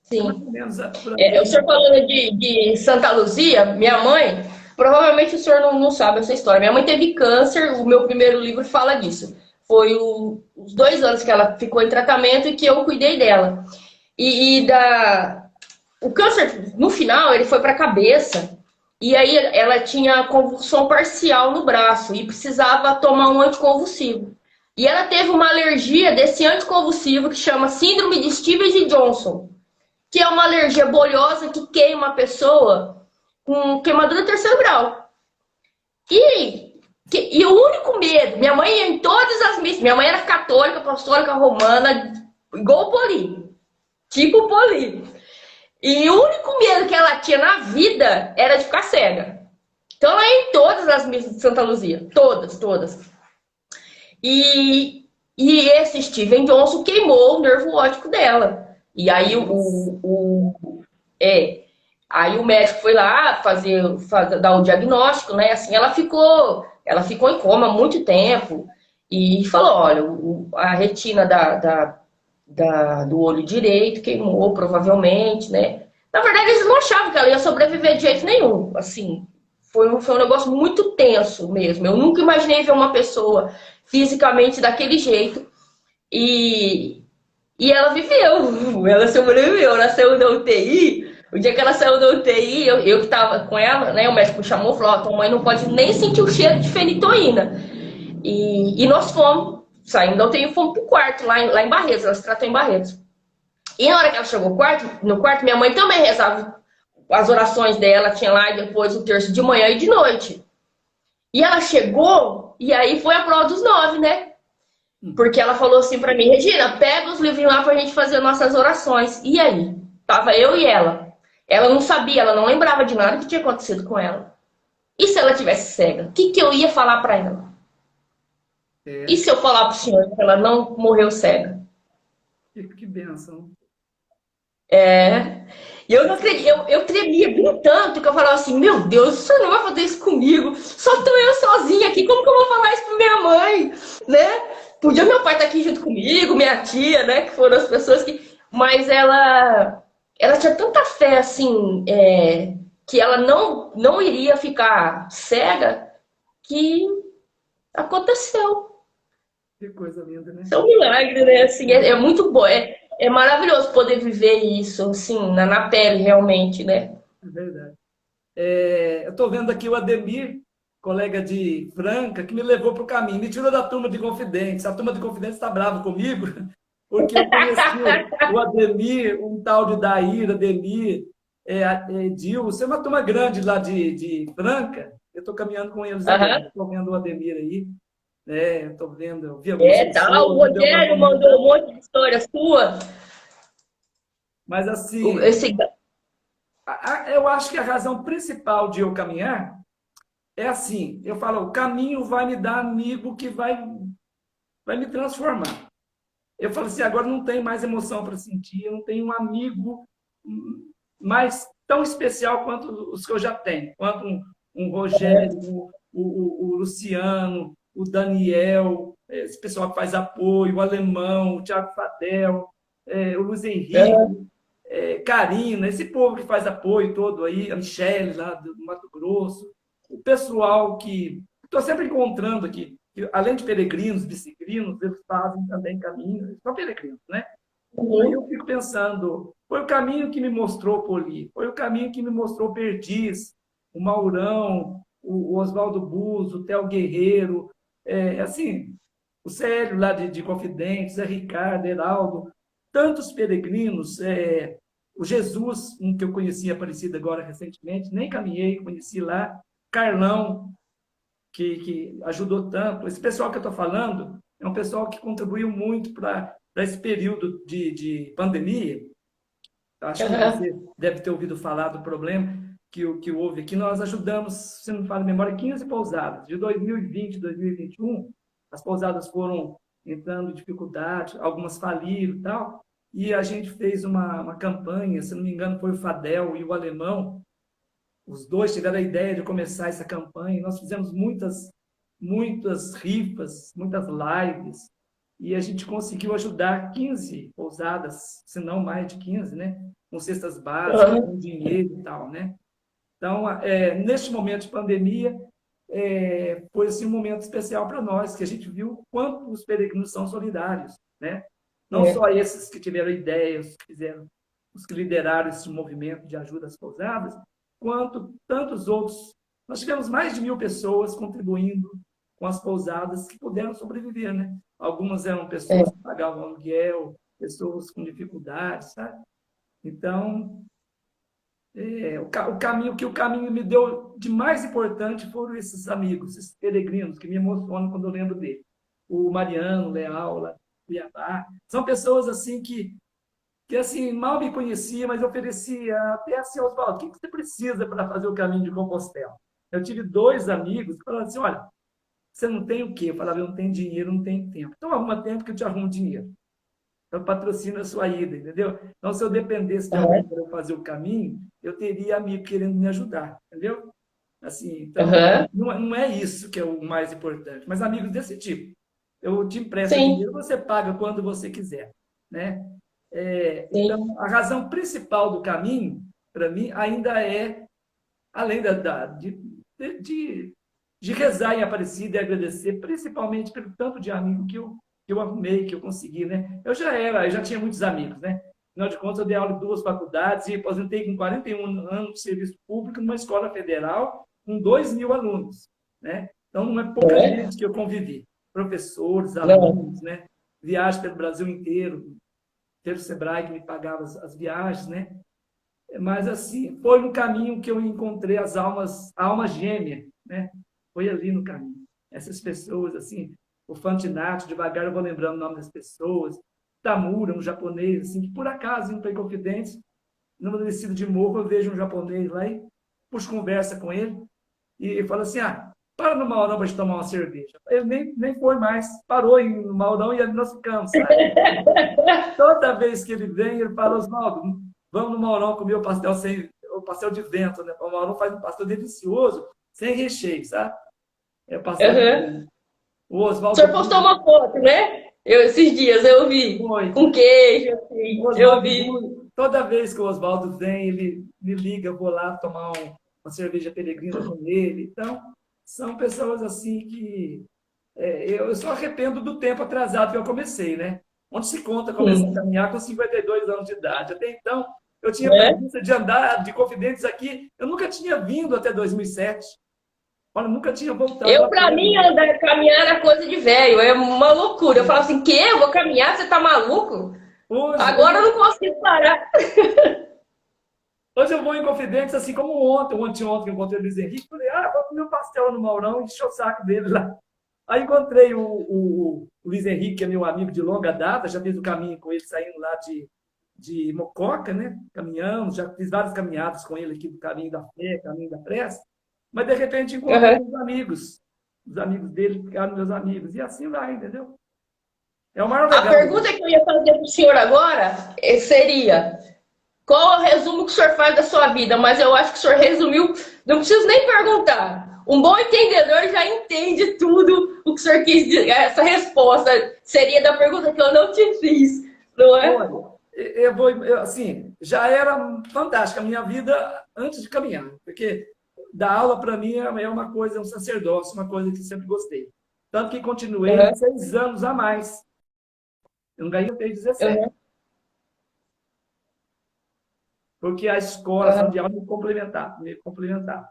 Sim. O senhor falando de Santa Luzia, minha mãe, provavelmente o senhor não sabe essa história. Minha mãe teve câncer, o meu primeiro livro fala disso. Foi os 2 anos que ela ficou em tratamento e que eu cuidei dela. O câncer, no final, ele foi para a cabeça. E aí ela tinha convulsão parcial no braço e precisava tomar um anticonvulsivo. E ela teve uma alergia desse anticonvulsivo que chama Síndrome de Stevens e Johnson, que é uma alergia bolhosa que queima a pessoa com queimadura 3º grau. E o único medo, minha mãe ia em todas as missas, minha mãe era católica, apostólica, romana, igual o Poli, tipo Poli. E o único medo que ela tinha na vida era de ficar cega. Então ela ia em todas as missas de Santa Luzia, todas. E esse Steven Johnson queimou o nervo óptico dela. E aí aí o médico foi lá dar o diagnóstico, né? Assim, ela ficou em coma há muito tempo e falou, olha, a retina do olho direito queimou, provavelmente, né? Na verdade, eles não achavam que ela ia sobreviver de jeito nenhum. Assim, foi um negócio muito tenso mesmo. Eu nunca imaginei ver uma pessoa fisicamente daquele jeito. E ela viveu, ela sobreviveu, ela saiu da UTI. O dia que ela saiu da UTI, eu que estava com ela, né? O médico chamou e falou: tua mãe não pode nem sentir o cheiro de fenitoína. E nós fomos, saindo da UTI, fomos pro quarto, lá em Barretos, ela se tratou em Barretos. E na hora que ela chegou no quarto, minha mãe também rezava as orações dela, tinha lá e depois o terço de manhã e de noite. E ela chegou, e aí foi a prova dos 9, né? Porque ela falou assim pra mim: Regina, pega os livrinhos lá pra gente fazer nossas orações. E aí? Tava eu e ela. Ela não sabia, ela não lembrava de nada que tinha acontecido com ela. E se ela tivesse cega? O que eu ia falar pra ela? E se eu falar pro senhor que ela não morreu cega? Que bênção. E eu não acredito, eu tremia bem tanto que eu falava assim: meu Deus, o senhor não vai fazer isso comigo? Só tô eu sozinha aqui, como que eu vou falar isso pra minha mãe? Né? Podia meu pai estar aqui junto comigo, minha tia, né? Que foram as pessoas que. Mas ela tinha tanta fé, assim, que ela não iria ficar cega, que aconteceu. Que coisa linda, né? Isso é um milagre, né? Assim, é muito bom. É maravilhoso poder viver isso, assim, na pele, realmente, né? É verdade. Eu estou vendo aqui o Ademir, colega de Franca, que me levou para o caminho, me tirou da turma de Confidentes. A turma de Confidentes está brava comigo, porque eu conheci o Ademir, um tal de Daíra, Ademir, Edilson, é uma turma grande lá de Franca. Eu estou caminhando com eles agora, estou vendo o Ademir aí, estou vendo, eu vi algumas pessoas. O Rogério mandou um monte de história sua. Mas assim, eu acho que a razão principal de eu caminhar é assim, eu falo, o caminho vai me dar amigo que vai me transformar. Eu falo assim, agora não tenho mais emoção para sentir, eu não tenho um amigo mais tão especial quanto os que eu já tenho, quanto um Rogério, o Luciano, o Daniel, esse pessoal que faz apoio, o Alemão, o Thiago Fadel, o Luiz Henrique, Karina, esse povo que faz apoio todo aí, a Michele lá do Mato Grosso, o pessoal que estou sempre encontrando aqui, que, além de peregrinos, biciclinos, eles fazem também caminho, eles são peregrinos, né? Aí eu fico pensando, foi o caminho que me mostrou Poli, foi o caminho que me mostrou Perdiz, o Maurão, o Oswaldo Buzo, o Theo Guerreiro, assim, o Célio lá de Confidentes, Ricardo, Heraldo, tantos peregrinos, o Jesus, um que eu conheci Aparecida agora recentemente, nem caminhei, conheci lá, Carlão, que ajudou tanto. Esse pessoal que eu estou falando é um pessoal que contribuiu muito para esse período de pandemia. Acho que você deve ter ouvido falar do problema que houve aqui. Nós ajudamos, se não me falha a memória, 15 pousadas. De 2020 a 2021, as pousadas foram entrando em dificuldade, algumas faliram e tal, e a gente fez uma campanha, se não me engano, foi o Fadel e o Alemão, os dois tiveram a ideia de começar essa campanha. Nós fizemos muitas rifas, muitas lives, e a gente conseguiu ajudar 15 pousadas, se não mais de 15, né? Com cestas básicas, com dinheiro e tal, né? Então, neste momento de pandemia, foi assim, um momento especial para nós, que a gente viu quanto os peregrinos são solidários, né? Não só esses que tiveram ideias, os que lideraram esse movimento de ajuda às pousadas, quanto tantos outros. Nós tivemos mais de 1.000 pessoas contribuindo com as pousadas que puderam sobreviver, né? Algumas eram pessoas que pagavam aluguel, pessoas com dificuldades, sabe? Então, o caminho me deu de mais importante foram esses amigos, esses peregrinos, que me emocionam quando eu lembro dele. O Mariano, o Leal, lá, o Iabá. São pessoas assim que assim, mal me conhecia, mas oferecia até assim, Oswaldo, o que você precisa para fazer o caminho de Compostela? Eu tive 2 amigos que falaram assim, olha, você não tem o quê? Eu falava, eu não tenho dinheiro, não tenho tempo. Então, arruma tempo que eu te arrumo dinheiro. Então, patrocina a sua ida, entendeu? Então, se eu dependesse de alguém para eu fazer o caminho, eu teria amigo querendo me ajudar, entendeu? Assim, então, não é isso que é o mais importante, mas amigos desse tipo. Eu te empresto dinheiro, você paga quando você quiser, né? Então, a razão principal do caminho, para mim, ainda é, além de de rezar em Aparecida e agradecer, principalmente pelo tanto de amigo que eu arrumei, que eu consegui, né? Eu já tinha muitos amigos, né? Afinal de contas, eu dei aula em 2 faculdades e aposentei com 41 anos de serviço público numa escola federal com 2.000 alunos, né? Então, não é pouca gente que eu convivi. Professores, alunos, né? Viagem pelo Brasil inteiro. Teve o Sebrae que me pagava as viagens, né? Mas, assim, foi no caminho que eu encontrei a alma gêmea, né? Foi ali no caminho. Essas pessoas, assim, o Fantinato, devagar eu vou lembrando o nome das pessoas, Tamura, um japonês, assim, que por acaso, indo para Inconfidentes, numa descida de morro, eu vejo um japonês lá e puxo conversa com ele e fala assim, para no Maurão para gente tomar uma cerveja. Ele nem foi mais, parou no Maurão e nós ficamos, sabe? Toda vez que ele vem, ele fala, Oswaldo, vamos no Maurão comer o pastel de vento, né? O Maurão faz um pastel delicioso, sem recheio, sabe? É pastel de vento. O Oswaldo... O senhor postou uma foto, né? Esses dias eu vi, com queijo, assim, eu vi. Toda vez que o Oswaldo vem, ele me liga, eu vou lá tomar uma cerveja peregrina com ele. Então, são pessoas assim que... eu só arrependo do tempo atrasado que eu comecei, né? Onde se conta começar a caminhar com 52 anos de idade. Até então, eu tinha preguiça de andar de Confidentes aqui. Eu nunca tinha vindo até 2007. Olha, nunca tinha voltado. Para mim, caminhar era coisa de velho, é uma loucura. Eu falo assim, eu vou caminhar? Você tá maluco? Agora eu não consigo parar. Hoje eu vou em Confidentes, assim como ontem que eu encontrei o Luiz Henrique, falei, vou comer um pastel no Maurão e encher o saco dele lá. Aí encontrei o Luiz Henrique, que é meu amigo de longa data, já fiz o caminho com ele, saindo lá de Mococa, né? Caminhamos, já fiz várias caminhadas com ele aqui do Caminho da Fé, Caminho da Prece. Mas, de repente, encontrei os amigos dele ficaram meus amigos. E assim vai, entendeu? É o maior legal. A pergunta que eu ia fazer para o senhor agora seria: qual é o resumo que o senhor faz da sua vida? Mas eu acho que o senhor resumiu, não preciso nem perguntar. Um bom entendedor já entende tudo o que o senhor quis dizer. Essa resposta seria da pergunta que eu não te fiz, não é? Olha, assim, já era fantástica a minha vida antes de caminhar, porque dar aula, para mim, é uma coisa, um sacerdócio, uma coisa que sempre gostei. Tanto que continuei 6 anos a mais. Eu não ganhei até 17. Porque a escola de aula me complementava.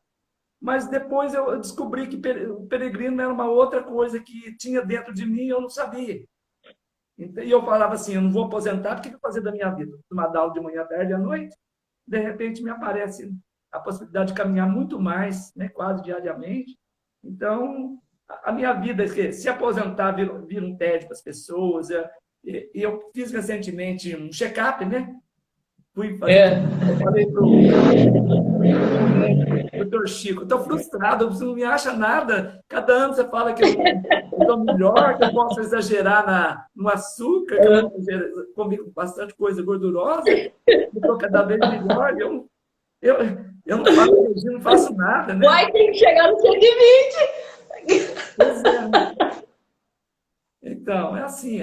Mas depois eu descobri que o peregrino era uma outra coisa que tinha dentro de mim e eu não sabia. E eu falava assim, eu não vou aposentar, o que eu vou fazer da minha vida? Tomar aula de manhã, tarde e à noite. De repente me aparece a possibilidade de caminhar muito mais, né, quase diariamente. Então, a minha vida, se aposentar, vira um tédio para as pessoas. E eu fiz recentemente um check-up, né? Fui fazer, falei para o doutor Chico, estou frustrado, você não me acha nada. Cada ano você fala que eu estou melhor, que eu posso exagerar no açúcar, que eu comi bastante coisa gordurosa, estou cada vez melhor. Eu não faço nada, né? Vai ter que chegar no 120. Pois é. Então, é assim,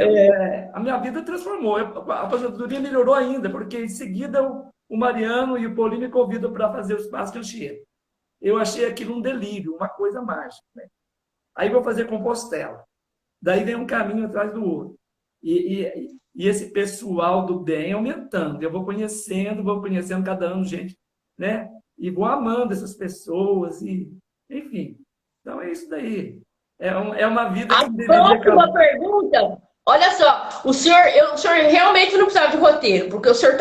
a minha vida transformou. A aposentadoria melhorou ainda, porque em seguida o Mariano e o Paulinho me convidam para fazer os passos de Anchieta. Eu achei aquilo um delírio, uma coisa mágica, né? Aí vou fazer Compostela. Daí vem um caminho atrás do outro. E esse pessoal do bem aumentando. Eu vou conhecendo cada ano gente, né? E vou amando essas pessoas, e enfim. Então é isso daí. É uma vida que deveria acabar. Uma pergunta. Olha só, o senhor realmente não precisava de roteiro, porque o senhor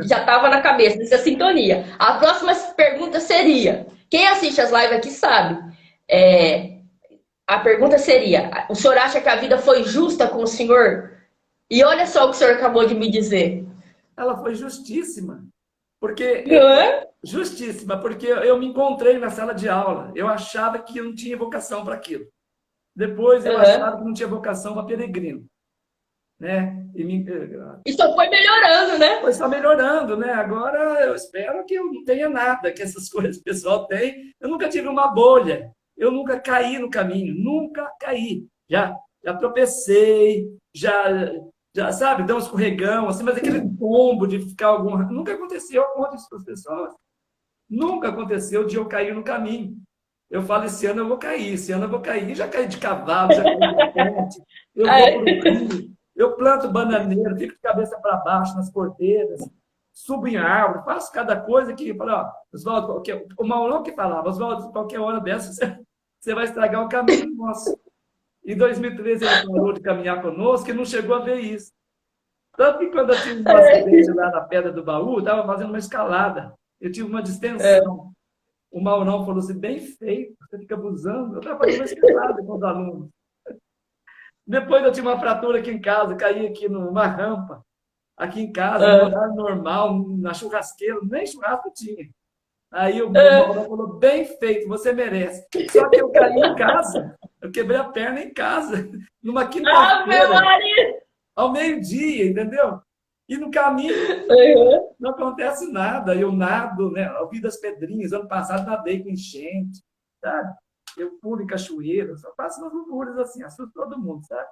já estava na cabeça dessa sintonia. A próxima pergunta seria: quem assiste as lives aqui sabe. A pergunta seria: o senhor acha que a vida foi justa com o senhor? E olha só o que o senhor acabou de me dizer. Ela foi justíssima. Justíssima, porque eu me encontrei na sala de aula. Eu achava que eu não tinha vocação para aquilo. Depois eu achava que não tinha vocação para peregrino. Né? E só foi melhorando, né? Foi só melhorando, né? Agora eu espero que eu não tenha nada que essas coisas que o pessoal tem. Eu nunca tive uma bolha. Eu nunca caí no caminho. Nunca caí. Já tropecei, já sabe, dá um escorregão, assim, mas aquele tombo de ficar nunca aconteceu com outras pessoas. Nunca aconteceu de eu cair no caminho. Eu falo, esse ano eu vou cair, esse ano eu vou cair. Já caí de cavalo, já caí de ponte, eu vou pro rio, eu planto bananeira, fico de cabeça para baixo nas porteiras, subo em árvore, faço cada coisa que, fala, ó, Oswaldo, o Maurão que falava, Oswaldo, qualquer hora dessa você vai estragar o caminho nosso. Em 2013 ele parou de caminhar conosco e não chegou a ver isso. Tanto que quando eu tive um acidente lá na Pedra do Baú, eu estava fazendo uma escalada, eu tive uma distensão. O Maurão falou assim, bem feito, você fica abusando. Eu estava fazendo uma escalada com os alunos. Depois eu tive uma fratura aqui em casa, caí aqui numa rampa, aqui em casa, no horário normal, na churrasqueira, nem churrasco tinha. Aí o Maurão falou, bem feito, você merece. Só que eu caí em casa, eu quebrei a perna em casa, numa quinta-feira, ao meio-dia, entendeu? E no caminho não acontece nada. Eu nado, né? Eu vi das pedrinhas. Ano passado nadei com enchente, sabe? Eu pulo em cachoeira, só faço umas loucuras assim, assusto todo mundo, sabe?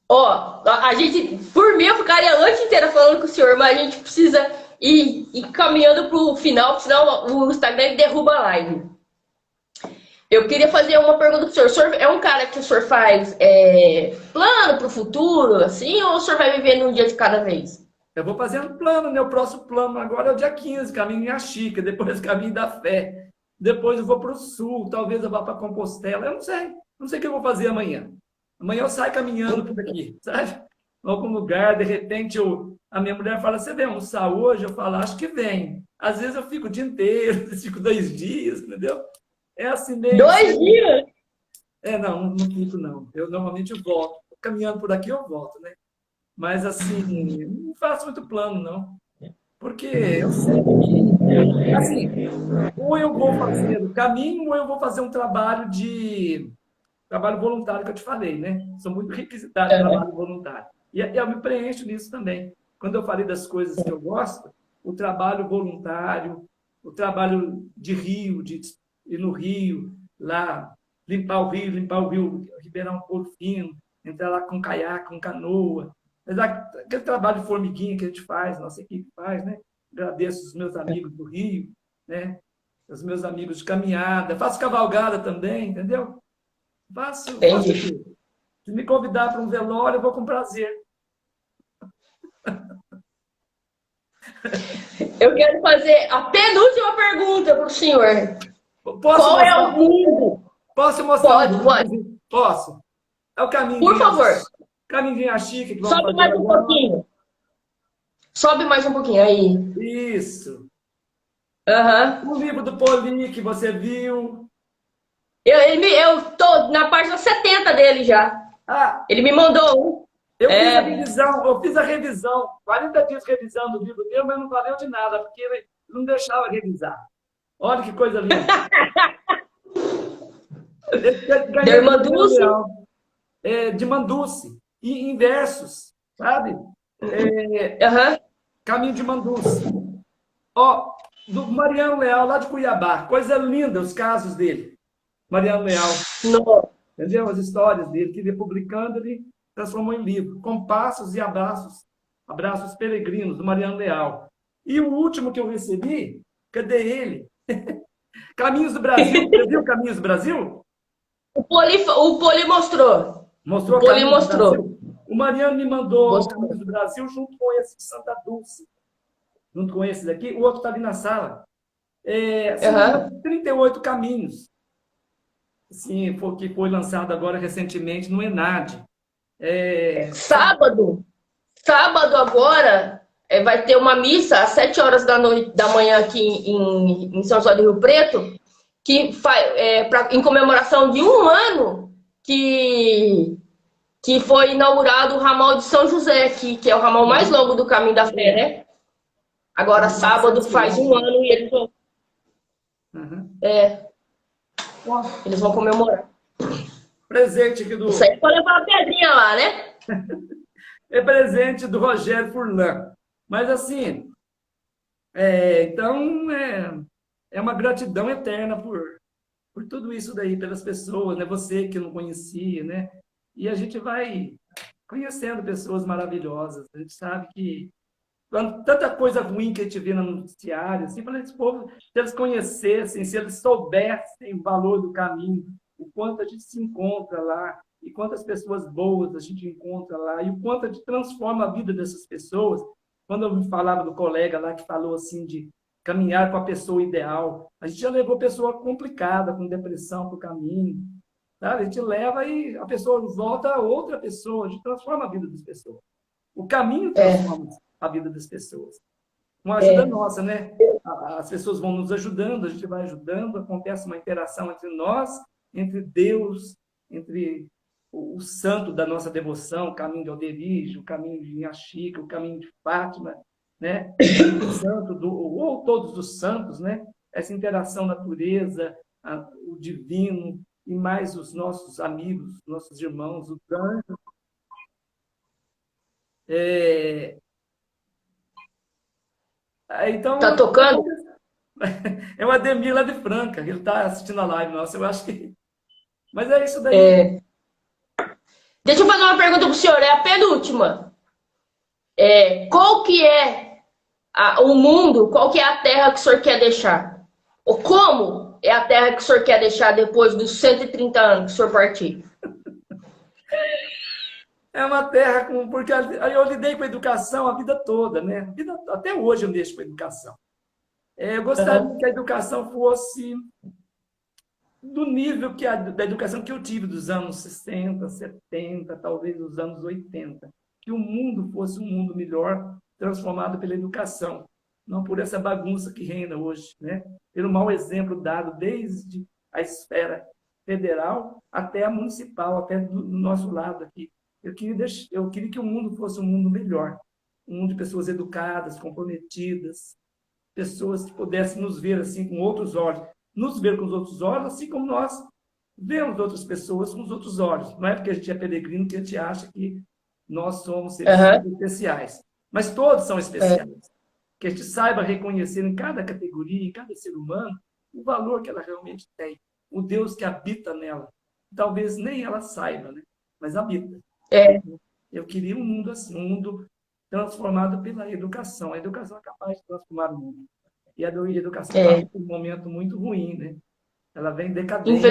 Ó, a gente, por mim, eu ficaria a noite inteira falando com o senhor, mas a gente precisa ir caminhando para o final, senão o Instagram derruba a live. Eu queria fazer uma pergunta para o senhor. O senhor é um cara que o senhor faz plano para o futuro, assim, ou o senhor vai vivendo um dia de cada vez? Eu vou fazendo plano, né? O próximo plano agora é o dia 15, caminho em Axica, depois caminho da fé. Depois eu vou para o sul, talvez eu vá para Compostela. Eu não sei. Não sei o que eu vou fazer amanhã. Amanhã eu saio caminhando por aqui, sabe? Em algum lugar, de repente a minha mulher fala, você vem almoçar hoje? Eu falo, acho que vem. Às vezes eu fico o dia inteiro, fico 2 dias, entendeu? É assim mesmo. 2 dias? Não fico, não. Eu normalmente volto. Caminhando por aqui eu volto, né? Mas assim, não faço muito plano, não. Porque eu sei que, assim, ou eu vou fazer o caminho, ou eu vou fazer um trabalho voluntário que eu te falei, né? Sou muito requisitado de trabalho voluntário. E eu me preencho nisso também. Quando eu falei das coisas que eu gosto, o trabalho voluntário, o trabalho de rio, de ir no rio, lá, limpar o rio, Ribeirão Porto Fino, entrar lá com caiaque, com canoa. Mas aquele trabalho de formiguinha que a gente faz, nossa equipe faz, né? Agradeço os meus amigos do Rio, né? Os meus amigos de caminhada, faço cavalgada também, entendeu? Faço tudo. Se me convidar para um velório, eu vou com prazer. Eu quero fazer a penúltima pergunta para o senhor. Qual é o mundo? Posso mostrar? Pode. Posso. É o caminho. Por favor. Caminho de Axica. Sobe mais um pouquinho. Sobe mais um pouquinho, aí. Isso. Uhum. O livro do Poli que você viu. Eu tô na página 70 dele já. Ele me mandou um. Eu fiz a revisão, 40 dias revisando o livro dele, mas não valeu de nada, porque ele não deixava revisar. Olha que coisa linda. De Manduce? De Manduce. E em versos, sabe? Caminho de Manduce. Do Mariano Leal, lá de Cuiabá. Coisa linda os casos dele. Mariano Leal. Não. Entendeu? As histórias dele, que ele publicando, ele transformou em livro. Compassos e abraços. Abraços peregrinos, do Mariano Leal. E o último que eu recebi, cadê ele? Caminhos do Brasil. Você viu Caminhos do Brasil? O Poli mostrou. Mostrou? O Poli mostrou. O Mariano me mandou o Caminhos do Brasil junto com esse de Santa Dulce. Junto com esse daqui. O outro está ali na sala. 38 caminhos. Sim, que foi lançado agora recentemente no ENAD. Sábado agora, vai ter uma missa às 7 horas da manhã aqui em São José do Rio Preto, que em comemoração de 1 ano que foi inaugurado o ramal de São José, que é o ramal mais longo do Caminho da Fé, né? Agora, sábado, faz 1 ano e eles vão... Eles vão comemorar. Presente aqui do... Isso aí pode levar uma pedrinha lá, né? É presente do Rogério Furlan. Mas, assim, então, é uma gratidão eterna por tudo isso daí, pelas pessoas, né? Você que não conhecia, né? E a gente vai conhecendo pessoas maravilhosas. A gente sabe que tanta coisa ruim que a gente vê no noticiário, assim, para esse povo, se eles conhecessem, se eles soubessem o valor do caminho, o quanto a gente se encontra lá, e quantas pessoas boas a gente encontra lá, e o quanto a gente transforma a vida dessas pessoas. Quando eu falava do colega lá que falou assim de caminhar com a pessoa ideal, a gente já levou pessoa complicada, com depressão para o caminho, sabe? A gente leva e a pessoa volta a outra pessoa, a gente transforma a vida das pessoas. O caminho transforma a vida das pessoas. Uma ajuda nossa, né? As pessoas vão nos ajudando, a gente vai ajudando, acontece uma interação entre nós, entre Deus, entre o santo da nossa devoção, o caminho de Alderígio, o caminho de Inhaxica, o caminho de Fátima, né? O santo ou todos os santos, né? Essa interação natureza, o divino, e mais os nossos amigos, nossos irmãos, os anjos. Então, Tá tocando? é o Ademir lá de Franca, ele está assistindo a live nossa, eu acho que... Mas é isso daí. Deixa eu fazer uma pergunta para o senhor, é a penúltima. Qual que é o mundo, qual que é a terra que o senhor quer deixar? Ou como é a terra que o senhor quer deixar depois dos 130 anos que o senhor partir? É uma terra porque eu lidei com a educação a vida toda, né? Até hoje eu mexo com a educação. Eu gostaria que a educação fosse do nível da educação que eu tive dos anos 60, 70, talvez dos anos 80. Que o mundo fosse um mundo melhor, transformado pela educação, não por essa bagunça que reina hoje, né? Pelo mau exemplo dado desde a esfera federal até a municipal, até do nosso lado aqui. Eu queria que o mundo fosse um mundo melhor, um mundo de pessoas educadas, comprometidas, pessoas que pudessem nos ver assim com outros olhos, nos ver com os outros olhos, assim como nós vemos outras pessoas com os outros olhos. Não é porque a gente é peregrino que a gente acha que nós somos seres especiais, mas todos são especiais. Que a gente saiba reconhecer em cada categoria, em cada ser humano, o valor que ela realmente tem, o Deus que habita nela. Talvez nem ela saiba, né? Mas habita. Eu queria um mundo assim, um mundo transformado pela educação. A educação é capaz de transformar o mundo. E a educação passa por um momento muito ruim, né? Ela vem decadente.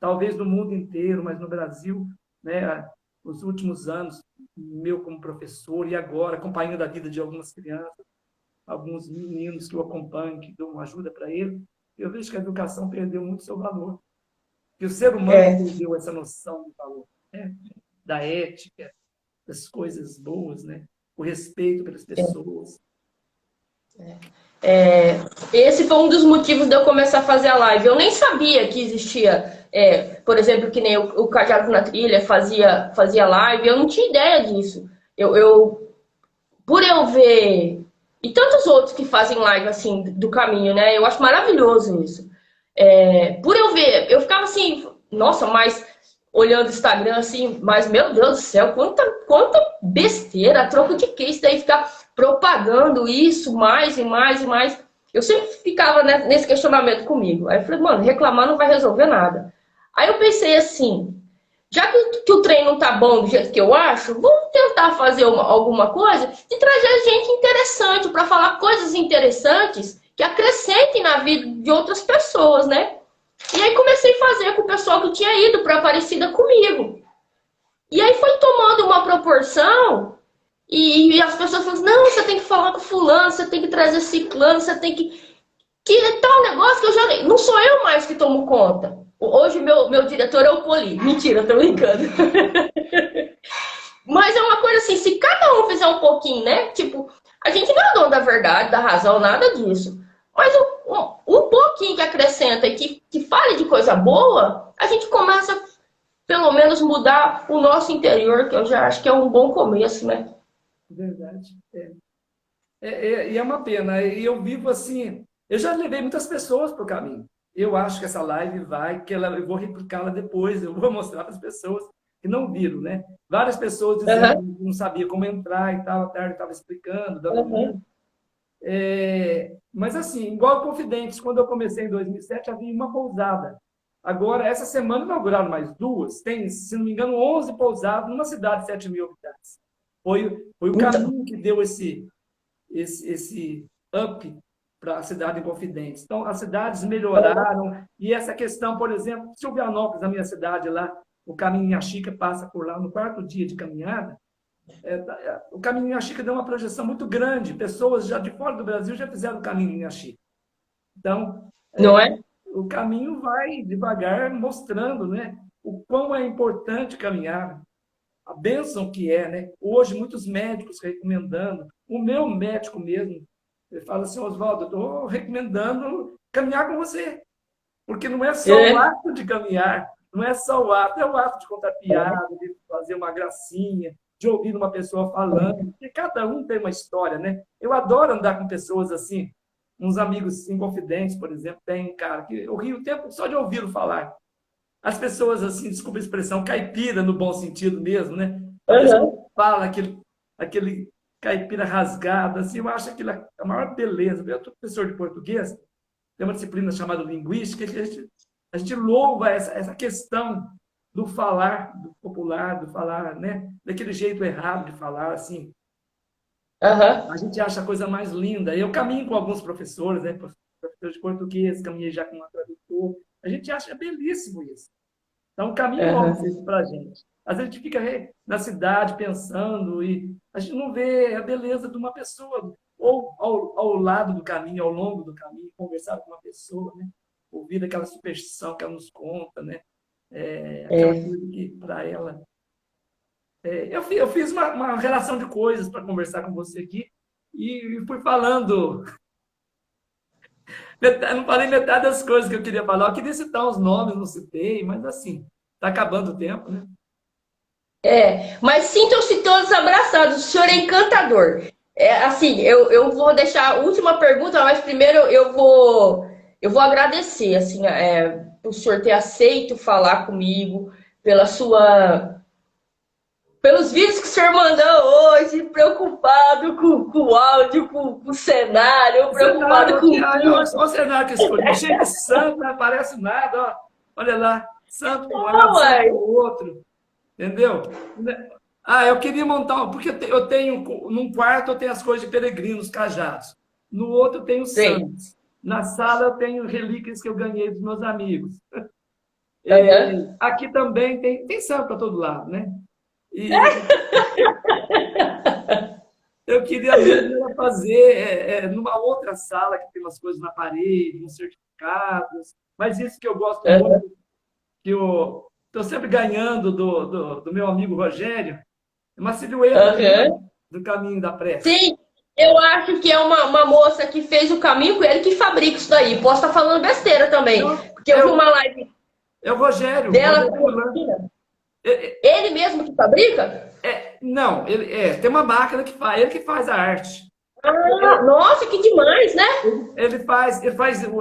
Talvez no mundo inteiro, mas no Brasil, né? Os últimos anos, meu como professor, e agora, acompanhando a vida de algumas crianças, alguns meninos que eu acompanho, que dou uma ajuda para ele, eu vejo que a educação perdeu muito seu valor. Que o ser humano perdeu essa noção do valor, né? Da ética, das coisas boas, né? O respeito pelas pessoas. Esse foi um dos motivos de eu começar a fazer a live. Eu nem sabia que existia, por exemplo, que nem o Cajado na Trilha fazia live, eu não tinha ideia disso. Por eu ver, e tantos outros que fazem live assim do caminho, né? Eu acho maravilhoso isso. Por eu ver, eu ficava assim, nossa, mas olhando o Instagram assim, mas meu Deus do céu, quanta besteira, a troco de quê? Isso daí ficar propagando isso mais e mais e mais. Eu sempre ficava nesse questionamento comigo. Aí eu falei, mano, reclamar não vai resolver nada. Aí eu pensei assim, já que o trem não tá bom do jeito que eu acho, vamos tentar fazer alguma coisa de trazer gente interessante para falar coisas interessantes que acrescentem na vida de outras pessoas, né? E aí comecei a fazer com o pessoal que tinha ido para Aparecida comigo. E aí foi tomando uma proporção e as pessoas falam, não, você tem que falar com fulano, você tem que trazer ciclano, você tem que tal negócio que eu já... Não sou eu mais que tomo conta. Hoje meu diretor é o Poli. Mentira, tô brincando. Mas é uma coisa assim, se cada um fizer um pouquinho, né? Tipo, a gente não é dono da verdade, da razão, nada disso. Mas um pouquinho que acrescenta e que fale de coisa boa, a gente começa, pelo menos, mudar o nosso interior, que eu já acho que é um bom começo, né? Verdade. E é uma pena. E eu vivo assim... Eu já levei muitas pessoas para o caminho. Eu acho que essa live eu vou replicá-la depois, eu vou mostrar para as pessoas que não viram, né? Várias pessoas dizendo que não sabia como entrar e tal, a tarde estava explicando, dando mas assim, igual Confidentes, quando eu comecei em 2007, havia uma pousada. Agora, essa semana, inauguraram mais duas. Tem, se não me engano, 11 pousadas numa cidade de 7 mil habitantes. Foi o caminho que deu esse esse up para a cidade de Inconfidentes. Então, as cidades melhoraram, e essa questão, por exemplo, Silvianópolis, a minha cidade lá, o caminho Inhaxica passa por lá no 4º dia de caminhada, o caminho Inhaxica deu uma projeção muito grande, pessoas já de fora do Brasil já fizeram o caminho Inhaxica. Então, Não é? o caminho vai devagar mostrando, né, o quão é importante caminhar, a bênção que é, né? Hoje, muitos médicos recomendando, o meu médico mesmo, ele fala assim, Oswaldo, eu estou recomendando caminhar com você, porque não é só o ato de caminhar, não é só o ato, é o ato de contar piada, de fazer uma gracinha, de ouvir uma pessoa falando, porque cada um tem uma história, né? Eu adoro andar com pessoas assim, uns amigos inconfidentes, por exemplo, tem um cara que eu rio o tempo só de ouvi-lo falar. As pessoas, assim, desculpa a expressão, caipira no bom sentido mesmo, né? A pessoa fala aquele caipira rasgado, assim, eu acho aquilo a maior beleza. Eu sou professor de português, tem uma disciplina chamada linguística, que a gente louva essa questão do falar, do popular, do falar, né? Daquele jeito errado de falar, assim. A gente acha a coisa mais linda. Eu caminho com alguns professores, né? Professor de português, caminhei já com uma tradutor. A gente acha belíssimo isso. Então, caminho mostra isso para a gente. Às vezes a gente fica na cidade pensando e a gente não vê a beleza de uma pessoa. Ou ao lado do caminho, ao longo do caminho, conversar com uma pessoa, né? Ouvir aquela superstição que ela nos conta, né? Aquela coisa que, para ela... eu fiz uma relação de coisas para conversar com você aqui e fui falando... Eu não falei metade das coisas que eu queria falar. Eu queria citar os nomes, não citei, mas assim, está acabando o tempo, né? Mas sintam-se todos abraçados. O senhor é encantador. Assim, eu vou deixar a última pergunta, mas primeiro eu vou agradecer, assim, por o senhor ter aceito falar comigo, pelos vídeos que o senhor mandou hoje, preocupado com o áudio, com o cenário, preocupado com tudo. Olha o cenário que eu escolhi, cheio de santo, não aparece nada, ó. Olha lá, santo para um lado, santo para o outro, entendeu? Eu queria montar, porque eu tenho, num quarto eu tenho as coisas de peregrinos, cajados, no outro eu tenho santos, na sala eu tenho relíquias que eu ganhei dos meus amigos. Aqui também tem santo para todo lado, né? E eu queria mesmo fazer numa outra sala que tem umas coisas na parede, uns certificados, mas isso que eu gosto muito, que eu estou sempre ganhando do meu amigo Rogério, uma silhueta do Caminho da Prece. Sim, eu acho que é uma moça que fez o caminho com ele que fabrica isso daí. Posso estar falando besteira também, porque eu vi uma live é o Rogério dela. Ele mesmo que fabrica? Não, tem uma máquina que faz, ele que faz a arte. Nossa, que demais, né? Ele faz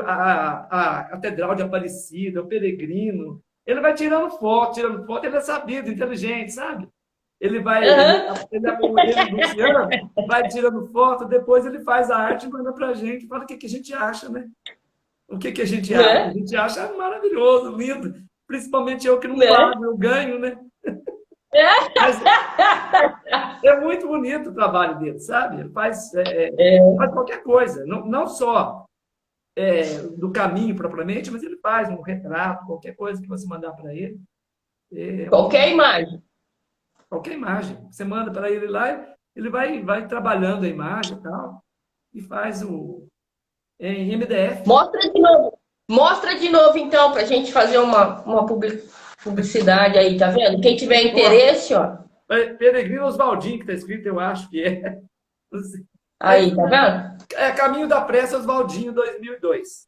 a Catedral de Aparecida, o Peregrino. Ele vai tirando foto, ele é sabido, inteligente, sabe? Ele vai, ele Luciano, vai tirando foto, depois ele faz a arte e manda pra gente, fala o que a gente acha, né? O que a gente acha? A gente acha maravilhoso, lindo. Principalmente eu que não pago, eu ganho, né? Mas é muito bonito o trabalho dele, sabe? Ele faz qualquer coisa, não só do caminho propriamente, mas ele faz um retrato, qualquer coisa que você mandar para ele. Qualquer imagem. Qualquer imagem. Você manda para ele lá, ele vai trabalhando a imagem e tal, e faz em MDF. Mostra de novo, então, para a gente fazer uma publicidade aí, tá vendo? Quem tiver interesse, ó. Peregrino Oswaldinho, que está escrito, eu acho que é. Aí, tá vendo? Caminho da Prece Oswaldinho 2002.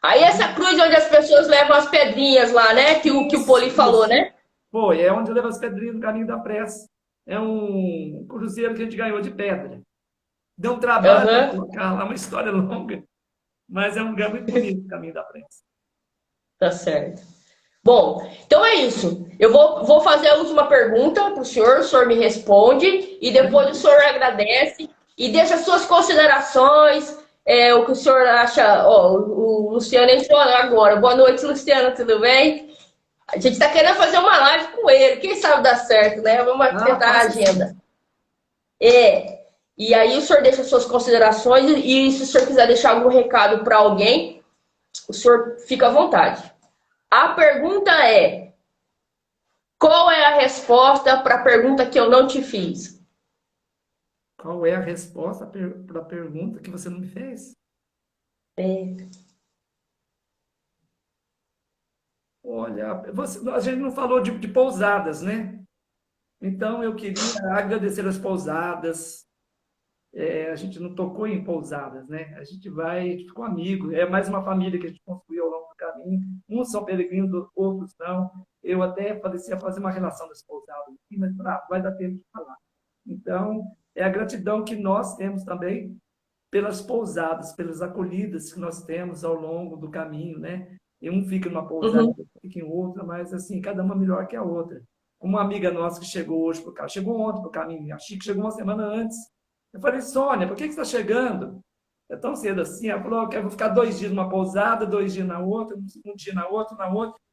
Aí essa cruz onde as pessoas levam as pedrinhas lá, né? Que o Poli falou, né? Foi, é onde leva as pedrinhas no Caminho da Prece. É um cruzeiro que a gente ganhou de pedra. Deu um trabalho para colocar lá, uma história longa. Mas é um lugar muito bonito o Caminho da Prece. Tá certo. Bom, então é isso. Eu vou fazer a última pergunta para o senhor me responde, e depois o senhor agradece e deixa as suas considerações, o que o senhor acha. O Luciano entrou agora. Boa noite, Luciano, tudo bem? A gente está querendo fazer uma live com ele, quem sabe dá certo, né? Vamos tentar a agenda. E aí o senhor deixa suas considerações e se o senhor quiser deixar algum recado para alguém, o senhor fica à vontade. A pergunta é: qual é a resposta para a pergunta que eu não te fiz? Qual é a resposta para a pergunta que você não me fez? É. Olha, a gente não falou de pousadas, né? Então, eu queria agradecer as pousadas. A gente não tocou em pousadas, né? A gente ficou amigo. É mais uma família que a gente construiu ao longo do caminho. Uns são peregrinos, outros não. Eu até parecia fazer uma relação das pousadas, mas vai dar tempo de falar. Então, é a gratidão que nós temos também pelas pousadas, pelas acolhidas que nós temos ao longo do caminho, né? E um fica numa pousada, Uhum. outro fica em outra, mas assim, cada uma melhor que a outra. Uma amiga nossa que chegou hoje para cá, chegou ontem para o caminho, a Chico chegou uma semana antes. Eu falei, Sônia, por que você está chegando? É tão cedo assim? Ela falou, eu vou ficar 2 dias numa pousada, 2 dias na outra, um dia na outra,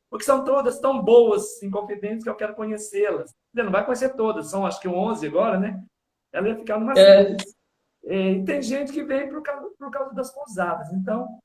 porque são todas tão boas, inconfidentes, que eu quero conhecê-las. Você não vai conhecer todas, são acho que 11 agora, né? Ela ia ficar numa cidade. E tem gente que vem por causa das pousadas. Então,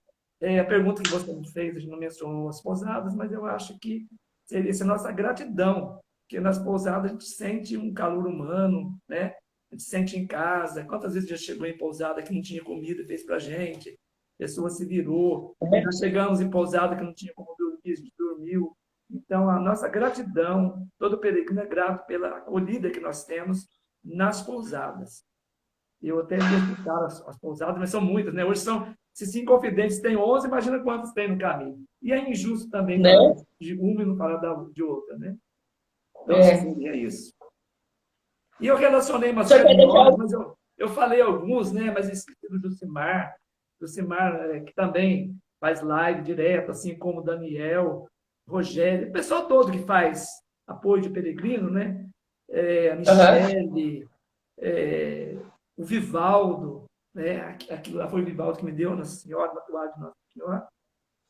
a pergunta que você me fez, a gente não mencionou as pousadas, mas eu acho que seria essa nossa gratidão, porque nas pousadas a gente sente um calor humano, né? A gente sente em casa. Quantas vezes já chegou em pousada que não tinha comida e fez para a gente? A pessoa se virou. Já chegamos em pousada que não tinha como dormir, a gente dormiu. Então, a nossa gratidão, todo peregrino é grato pela acolhida que nós temos nas pousadas. Eu até ia citar as pousadas, mas são muitas, né? Hoje se 5 confidentes tem 11, imagina quantos tem no caminho. E é injusto também Né? falar de uma e não falar de outra, né? Então, seria isso. E eu relacionei umas O senhor quer deixar... nomes, mas eu falei alguns, né? Mas esqueci do Jucimar, que também faz live direto, assim como o Daniel, Rogério, o pessoal todo que faz apoio de peregrino, né? A Michele, o Vivaldo, né? Aquilo lá foi o Vivaldo que me deu, Nossa Senhora, na toalha de Nossa Senhora.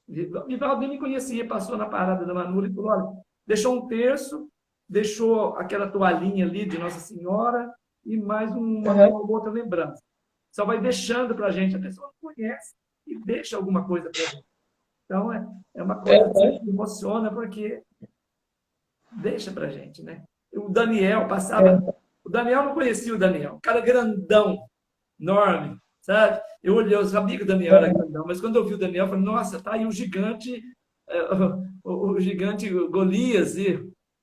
O Vivaldo nem me conhecia, passou na parada da Manula e falou, olha, deixou um terço, deixou aquela toalhinha ali de Nossa Senhora e mais uma outra lembrança. Só vai deixando para a gente, a pessoa não conhece e deixa alguma coisa para a gente. Então, é uma coisa assim, que emociona, porque deixa para a gente, né? O Daniel passava... O Daniel não conhecia o Daniel, um cara grandão, enorme, sabe? Eu sabia que o Daniel era grandão, mas quando eu vi o Daniel, eu falei, nossa, tá aí o gigante, o gigante Golias,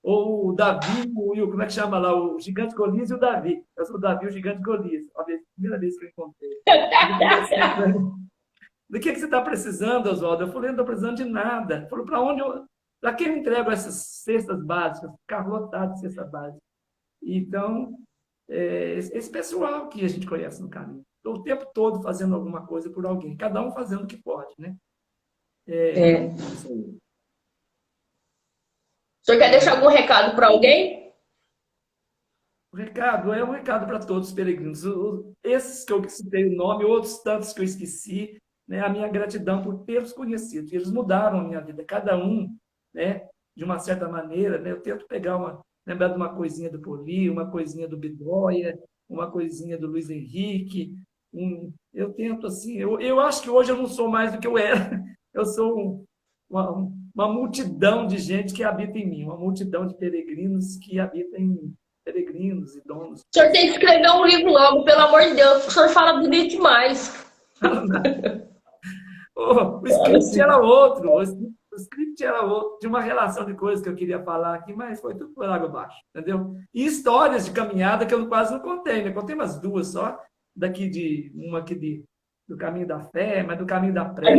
ou o Davi, como é que chama lá? O gigante Golias e o Davi. Eu sou o Davi, o gigante Golias. A primeira vez que eu encontrei. Do que você está precisando, Oswaldo? Eu falei, não estou precisando de nada. Ele falou, para quem eu entrego essas cestas básicas? Carro lotado de cestas básicas. Então, esse pessoal que a gente conhece no caminho. Estou o tempo todo fazendo alguma coisa por alguém. Cada um fazendo o que pode, né? Isso aí. O senhor quer deixar algum recado para alguém? O recado é um recado para todos os peregrinos. Esses que eu citei o nome, outros tantos que eu esqueci, né? A minha gratidão por tê-los conhecido. Eles mudaram a minha vida, cada um, né? De uma certa maneira, né? Eu tento lembrar de uma coisinha do Poli, uma coisinha do Bidóia, uma coisinha do Luiz Henrique. Eu tento, assim, eu acho que hoje eu não sou mais do que eu era. Eu sou uma multidão de gente que habita em mim, uma multidão de peregrinos que habitam em mim. Peregrinos e donos. O senhor tem que escrever um livro logo, pelo amor de Deus, o senhor fala bonito demais. O script era outro. O script era outro. Tinha uma relação de coisas que eu queria falar aqui, mas foi tudo por água abaixo, entendeu? E histórias de caminhada que eu quase não contei, né? Contei umas duas só, uma aqui do caminho da fé, mas do caminho da prece.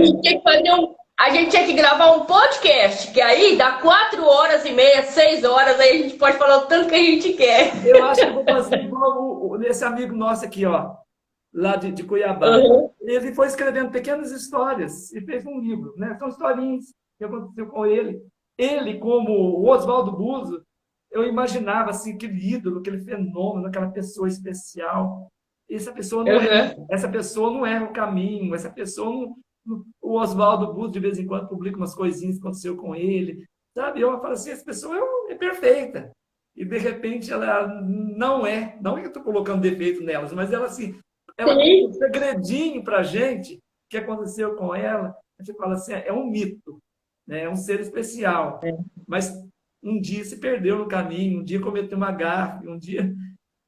A gente tinha que gravar um podcast, que aí dá 4h30, 6 horas, aí a gente pode falar o tanto que a gente quer. Eu acho que eu vou fazer igual esse amigo nosso aqui, ó, lá de Cuiabá. Ele foi escrevendo pequenas histórias e fez um livro, né? São historinhas que aconteceu com ele. Ele, como o Oswaldo Buzo, eu imaginava assim, aquele ídolo, aquele fenômeno, aquela pessoa especial. Essa pessoa não erra o caminho, essa pessoa não... O Oswaldo Buzo, de vez em quando, publica umas coisinhas que aconteceu com ele, sabe? Eu falo assim, essa pessoa é perfeita. e de repente ela não é que eu estou colocando defeito nelas, mas ela assim, ela tem um segredinho para a gente que aconteceu com ela, a gente fala assim, é um mito, né? É um ser especial, mas um dia se perdeu no caminho, um dia cometeu uma gafe, um dia,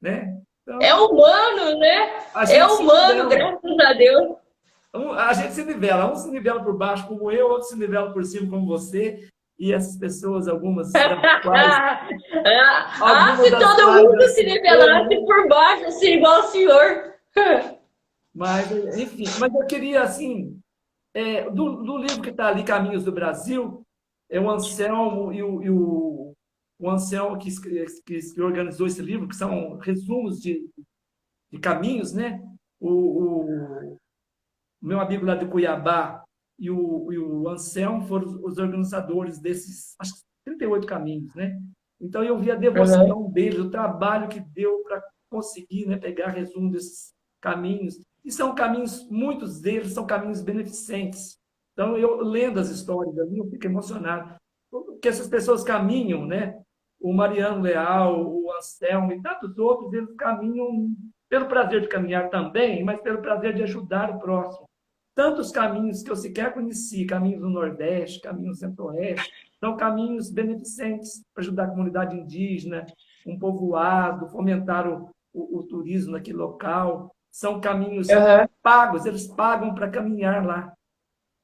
né? Então, É humano, né? a É gente se humano, nivela. graças a Deus. A gente se nivela, um se nivela por baixo como eu, outro se nivela por cima como você, e essas pessoas, algumas das quais, algumas Se das todo quais eu mundo se citei, né? nivelasse por baixo, assim, igual o senhor. Mas, enfim, mas eu queria, assim, do livro que está ali, Caminhos do Brasil, é o Anselmo o Anselmo que organizou esse livro, que são resumos de caminhos, né? O meu amigo lá de Cuiabá e o Anselmo foram os organizadores desses, acho que 38 caminhos, né? Então, eu vi a devoção deles, o trabalho que deu para conseguir, né, pegar resumo desses caminhos. E são caminhos, muitos deles são caminhos beneficentes. Então, eu lendo as histórias ali, eu fico emocionado. Porque essas pessoas caminham, né? O Mariano Leal, o Anselmo e tantos outros, eles caminham pelo prazer de caminhar também, mas pelo prazer de ajudar o próximo. Tantos caminhos que eu sequer conheci, caminhos do Nordeste, caminhos do Centro-Oeste, são caminhos beneficentes para ajudar a comunidade indígena, um povoado, fomentar o turismo naquele local. São caminhos pagos, eles pagam para caminhar lá.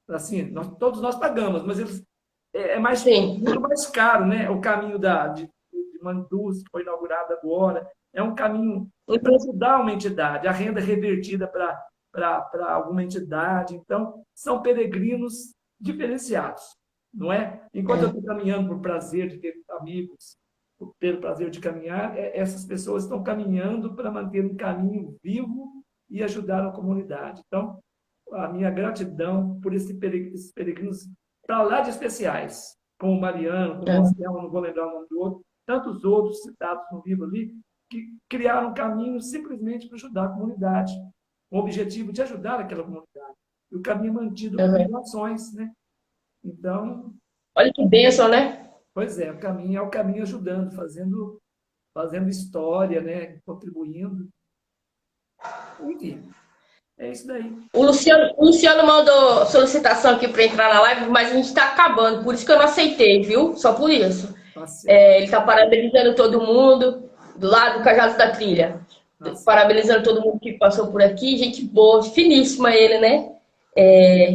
Assim, todos nós pagamos, mas eles, muito mais caro, né? O caminho de Mandus, que foi inaugurado agora, é um caminho para ajudar uma entidade, a renda revertida para alguma entidade. Então, são peregrinos diferenciados, não é? Enquanto eu estou caminhando por prazer de ter amigos, pelo prazer de caminhar, essas pessoas estão caminhando para manter um caminho vivo e ajudar a comunidade. Então, a minha gratidão por esses peregrinos para lá de especiais, como o Mariano, como o Anselmo, não vou lembrar o nome do outro, tantos outros citados no livro ali, que criaram caminhos simplesmente para ajudar a comunidade, com o objetivo de ajudar aquela comunidade. E o caminho mantido com doações, né? Então... Olha que bênção, né? Pois é, o caminho ajudando, fazendo história, né? Contribuindo. Enfim, é isso daí. O Luciano mandou solicitação aqui para entrar na live, mas a gente está acabando, por isso que eu não aceitei, viu? Só por isso. Ele está parabenizando todo mundo lá do Cajados da Trilha. Parabenizando todo mundo que passou por aqui. Gente boa, finíssima ele, né?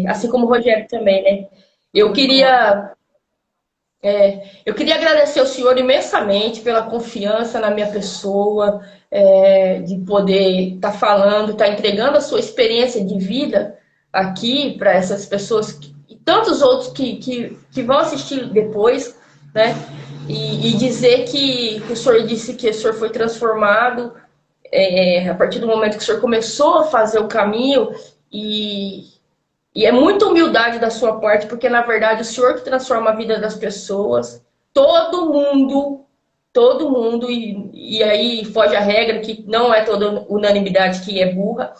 Assim como o Rogério também, né? Eu queria agradecer ao senhor imensamente pela confiança na minha pessoa, de poder estar falando, estar entregando a sua experiência de vida aqui para essas pessoas e tantos outros que vão assistir depois, né? E dizer que o senhor disse que o senhor foi transformado a partir do momento que o senhor começou a fazer o caminho e é muita humildade da sua parte, porque, na verdade, o senhor que transforma a vida das pessoas, todo mundo, e aí foge a regra, que não é toda unanimidade que é burra,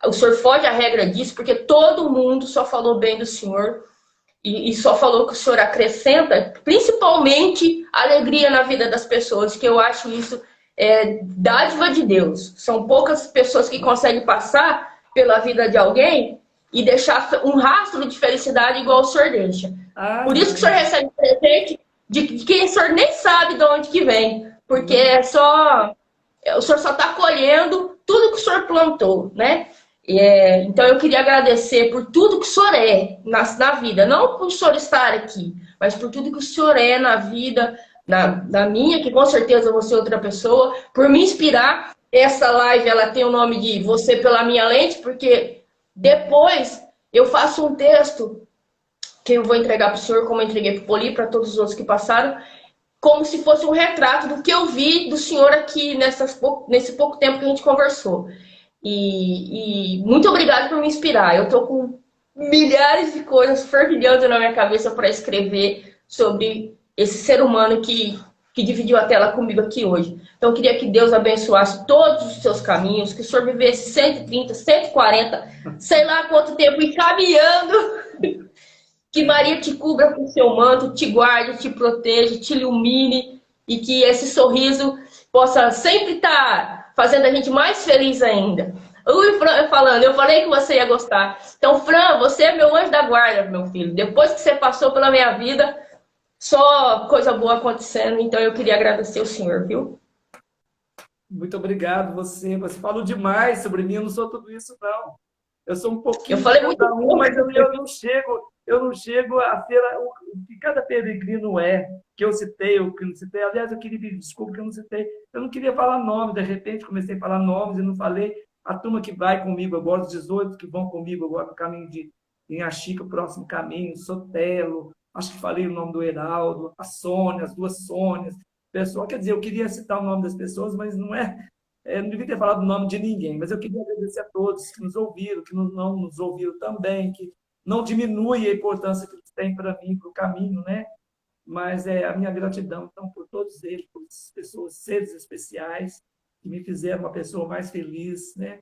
o senhor foge a regra disso, porque todo mundo só falou bem do senhor, e só falou que o senhor acrescenta, principalmente, alegria na vida das pessoas, que eu acho isso dádiva de Deus. São poucas pessoas que conseguem passar pela vida de alguém e deixar um rastro de felicidade igual o senhor deixa. Por isso que o senhor recebe presente de quem o senhor nem sabe de onde que vem. Porque o senhor só está colhendo tudo que o senhor plantou, né? Então eu queria agradecer por tudo que o senhor é na vida. Não por o senhor estar aqui, mas por tudo que o senhor é na vida, na minha, que com certeza eu vou ser outra pessoa, por me inspirar. Essa live, ela tem o nome de Você pela Minha Lente, porque... Depois, eu faço um texto que eu vou entregar para o senhor, como eu entreguei para o Poli, para todos os outros que passaram, como se fosse um retrato do que eu vi do senhor aqui nesse pouco tempo que a gente conversou. E muito obrigado por me inspirar. Eu estou com milhares de coisas fervilhando na minha cabeça para escrever sobre esse ser humano que dividiu a tela comigo aqui hoje. Então, eu queria que Deus abençoasse todos os seus caminhos, que o senhor vivesse 130, 140, sei lá quanto tempo, e caminhando. Que Maria te cubra com seu manto, te guarde, te proteja, te ilumine, e que esse sorriso possa sempre estar fazendo a gente mais feliz ainda. Ui, Fran, falando, eu falei que você ia gostar. Então, Fran, você é meu anjo da guarda, meu filho. Depois que você passou pela minha vida, só coisa boa acontecendo. Então, eu queria agradecer o senhor, viu? Muito obrigado, você. Você falou demais sobre mim, eu não sou tudo isso, não. Eu sou um Eu pouquinho de falei muito cada um, pouco. mas eu não chego a ser o que cada peregrino é, que eu citei, ou que não citei. Aliás, eu queria pedir desculpa que eu não citei. Eu não queria falar nome, de repente comecei a falar nomes e não falei. A turma que vai comigo agora, os 18 que vão comigo agora no caminho de Inhaxica, o próximo caminho, Sotelo, acho que falei o nome do Heraldo, a Sônia, as duas Sônias, pessoal, quer dizer, eu queria citar o nome das pessoas, mas não não devia ter falado o nome de ninguém, mas eu queria agradecer a todos que nos ouviram, que não nos ouviram também, que não diminui a importância que eles têm para mim, para o caminho, né? Mas é a minha gratidão, então, por todos eles, por essas pessoas, seres especiais, que me fizeram uma pessoa mais feliz, né?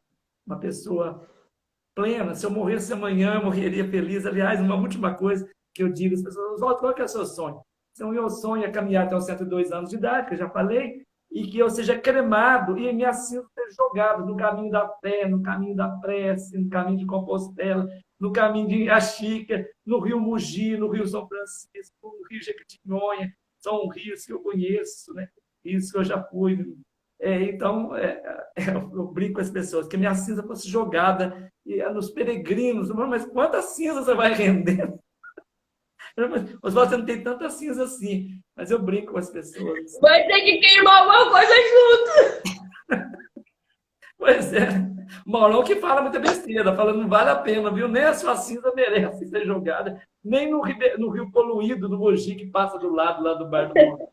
Uma pessoa plena. Se eu morresse amanhã, eu morreria feliz. Aliás, uma última coisa que eu digo às pessoas, qual que é o seu sonho? Então, o meu sonho é caminhar até os 102 anos de idade, que eu já falei, e que eu seja cremado e minha cinza seja jogada no caminho da fé, no caminho da prece, no caminho de Compostela, no caminho de Inhaxica, no Rio Mogi, no Rio São Francisco, no Rio Jequitinhonha. São rios que eu conheço, né? Rios que eu já fui. Então, eu brinco com as pessoas, que minha cinza fosse jogada nos peregrinos. Mas quantas cinzas você vai render? Oswaldo, você não tem tanta cinza assim. Mas eu brinco com as pessoas. Vai ter que queimar alguma coisa junto. Pois é. Maurão que fala muita besteira, fala não vale a pena, viu? Nem a sua cinza merece ser jogada, nem no rio poluído do Mogi, que passa do lado lá do bar do Maurão.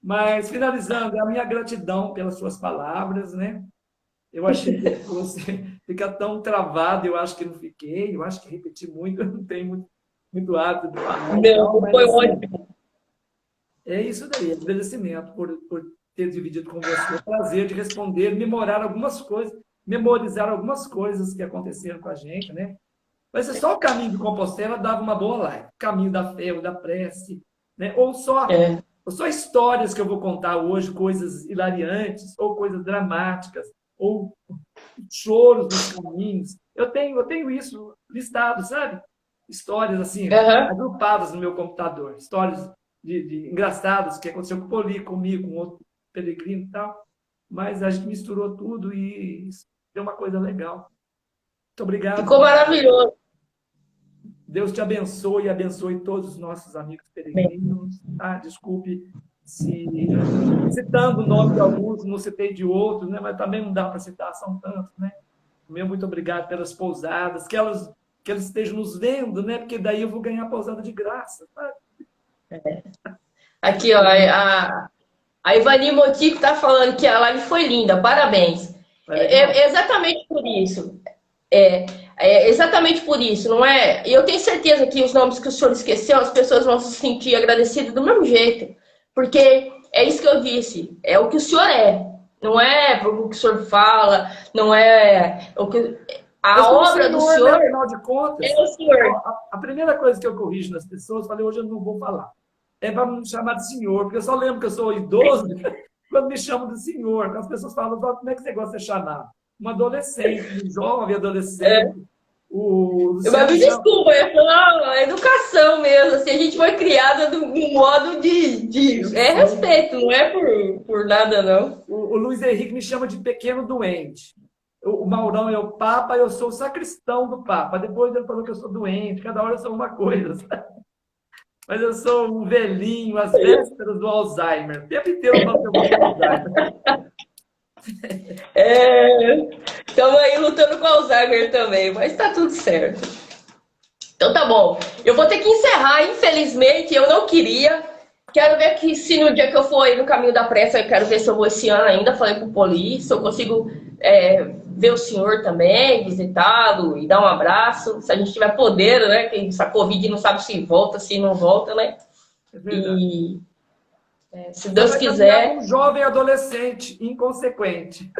Mas, finalizando, é a minha gratidão pelas suas palavras, né? Eu achei que você fica tão travado, eu acho que não fiquei, eu acho que repeti muito, eu não tenho muito hábito de falar. Não, Mas, foi assim, ótimo. é isso daí, agradecimento por ter dividido com você, o prazer de responder, memorizar algumas coisas que aconteceram com a gente, né? Mas é só o caminho de Compostela dava uma boa live, o caminho da fé, ou da prece, né? Ou só histórias que eu vou contar hoje, coisas hilariantes, ou coisas dramáticas, ou choros nos caminhos. Eu tenho isso listado, sabe? Histórias assim, agrupadas no meu computador, histórias engraçadas que aconteceu com o Poli, comigo, com outro peregrino e tal. Mas a gente misturou tudo e deu uma coisa legal. Muito obrigado. Ficou maravilhoso. Deus te abençoe e abençoe todos os nossos amigos peregrinos. Ah, desculpe se citando o nome de alguns, não citei de outros, né? Mas também não dá para citar, são tantos, né? Meu muito obrigado pelas pousadas, que eles estejam nos vendo, né? Porque daí eu vou ganhar pousada de graça. Sabe? Aqui, ó, a Ivani Motico está falando que a live foi linda, parabéns. É exatamente por isso. É exatamente por isso, não é? E eu tenho certeza que os nomes que o senhor esqueceu, as pessoas vão se sentir agradecidas do mesmo jeito. Porque é isso que eu disse, é o que o senhor é. Não é o que o senhor fala, não é o que... A obra do senhor, né? Afinal de contas, é o senhor. A primeira coisa que eu corrijo nas pessoas, falei, hoje eu não vou falar. É para me chamar de senhor, porque eu só lembro que eu sou idoso quando me chamam de senhor. As pessoas falam, como é que você gosta de ser chamado? Um adolescente, um jovem adolescente. Mas me desculpa, eu ia falar educação mesmo. Assim, a gente foi criada de um modo de respeito, não é por nada, não. O Luiz Henrique me chama de pequeno doente. O Maurão é o Papa, eu sou o sacristão do Papa. Depois ele falou que eu sou doente, cada hora eu sou uma coisa. Sabe? Mas eu sou um velhinho, às vésperas do Alzheimer. O tempo inteiro eu falo que eu vou ter Alzheimer. Estamos aí lutando com o Alzheimer também, mas tá tudo certo. Então tá bom. Eu vou ter que encerrar, infelizmente, eu não queria. Quero ver que se no dia que eu for aí no caminho da pressa, eu quero ver se eu vou esse ano ainda. Falei pro Poli, se eu consigo ver o senhor também, visitá-lo e dar um abraço. Se a gente tiver poder, né? Que essa Covid não sabe se volta, se não volta, né? E se Deus quiser. Um jovem adolescente inconsequente.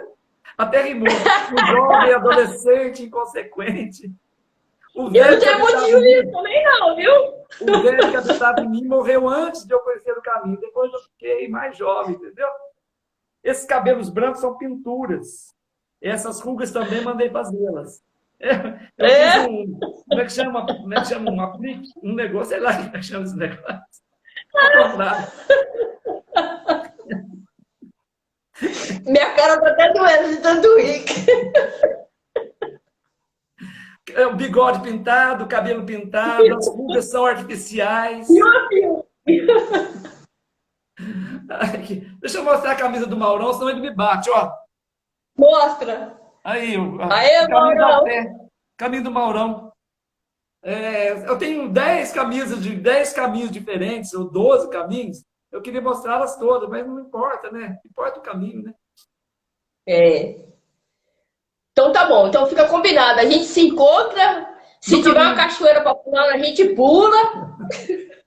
Até rimou. Um jovem adolescente inconsequente. O Eu velho não que tenho muito habitava em juízo mim, também, não, viu? o velho que habitava em mim morreu antes de eu conhecer o caminho. Depois eu fiquei mais jovem, entendeu? Esses cabelos brancos são pinturas. Essas rugas também mandei fazê-las. Eu fiz É, como é que chama? Como é que chama? Um aplique? Um negócio, sei lá como é que chama esse negócio. Ao contrário. minha cara tá até doendo de tanto rir. O bigode pintado, o cabelo pintado, as rugas são artificiais. Aqui. Deixa eu mostrar a camisa do Maurão, senão ele me bate, ó. Mostra. Aí, Aê, o caminho do Maurão. pé, caminho do Maurão. Eu tenho 10 camisas de 10 caminhos diferentes, ou 12 caminhos. Eu queria mostrá-las todas, mas não importa, né? Importa o caminho, né? É. Então tá bom, então fica combinado. A gente se encontra. Se No tiver uma caminho, cachoeira pra pular, a gente pula.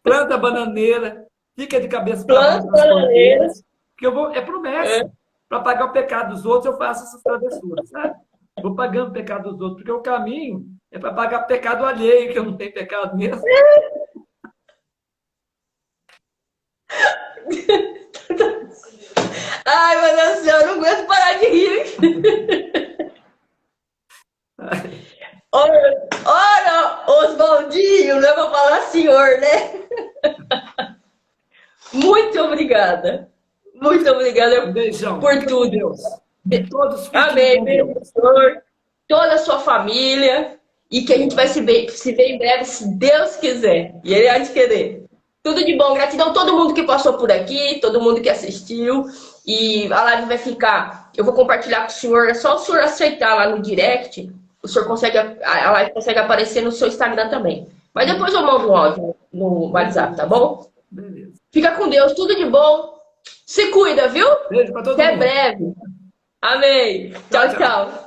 planta a bananeira, fica de cabeça para baixo Planta nas bananeira. cordeiras, porque é promessa. É. Para pagar o pecado dos outros, eu faço essas travessuras, sabe? Vou pagando o pecado dos outros, porque o caminho é para pagar pecado alheio, que eu não tenho pecado mesmo. Ai, meu Deus do céu, eu não aguento parar de rir. Ora, Oswaldinho, não é pra falar senhor, né? Muito obrigada. Muito obrigada Um beijão. por Fica com tudo. Deus. Todos fiquem Amém, com beijo, Deus. pastor, toda a sua família, e que a gente vai se ver em breve, se Deus quiser, e Ele há de querer. Tudo de bom, gratidão a todo mundo que passou por aqui, todo mundo que assistiu, e a live vai ficar, eu vou compartilhar com o senhor, é só o senhor aceitar lá no direct, o senhor consegue, a live consegue aparecer no seu Instagram também. Mas depois eu mando um áudio no WhatsApp, tá bom? Beleza. Fica com Deus, tudo de bom, se cuida, viu? Beijo para todo Até mundo. breve. Amém. Tchau, Tchau, tchau. tchau.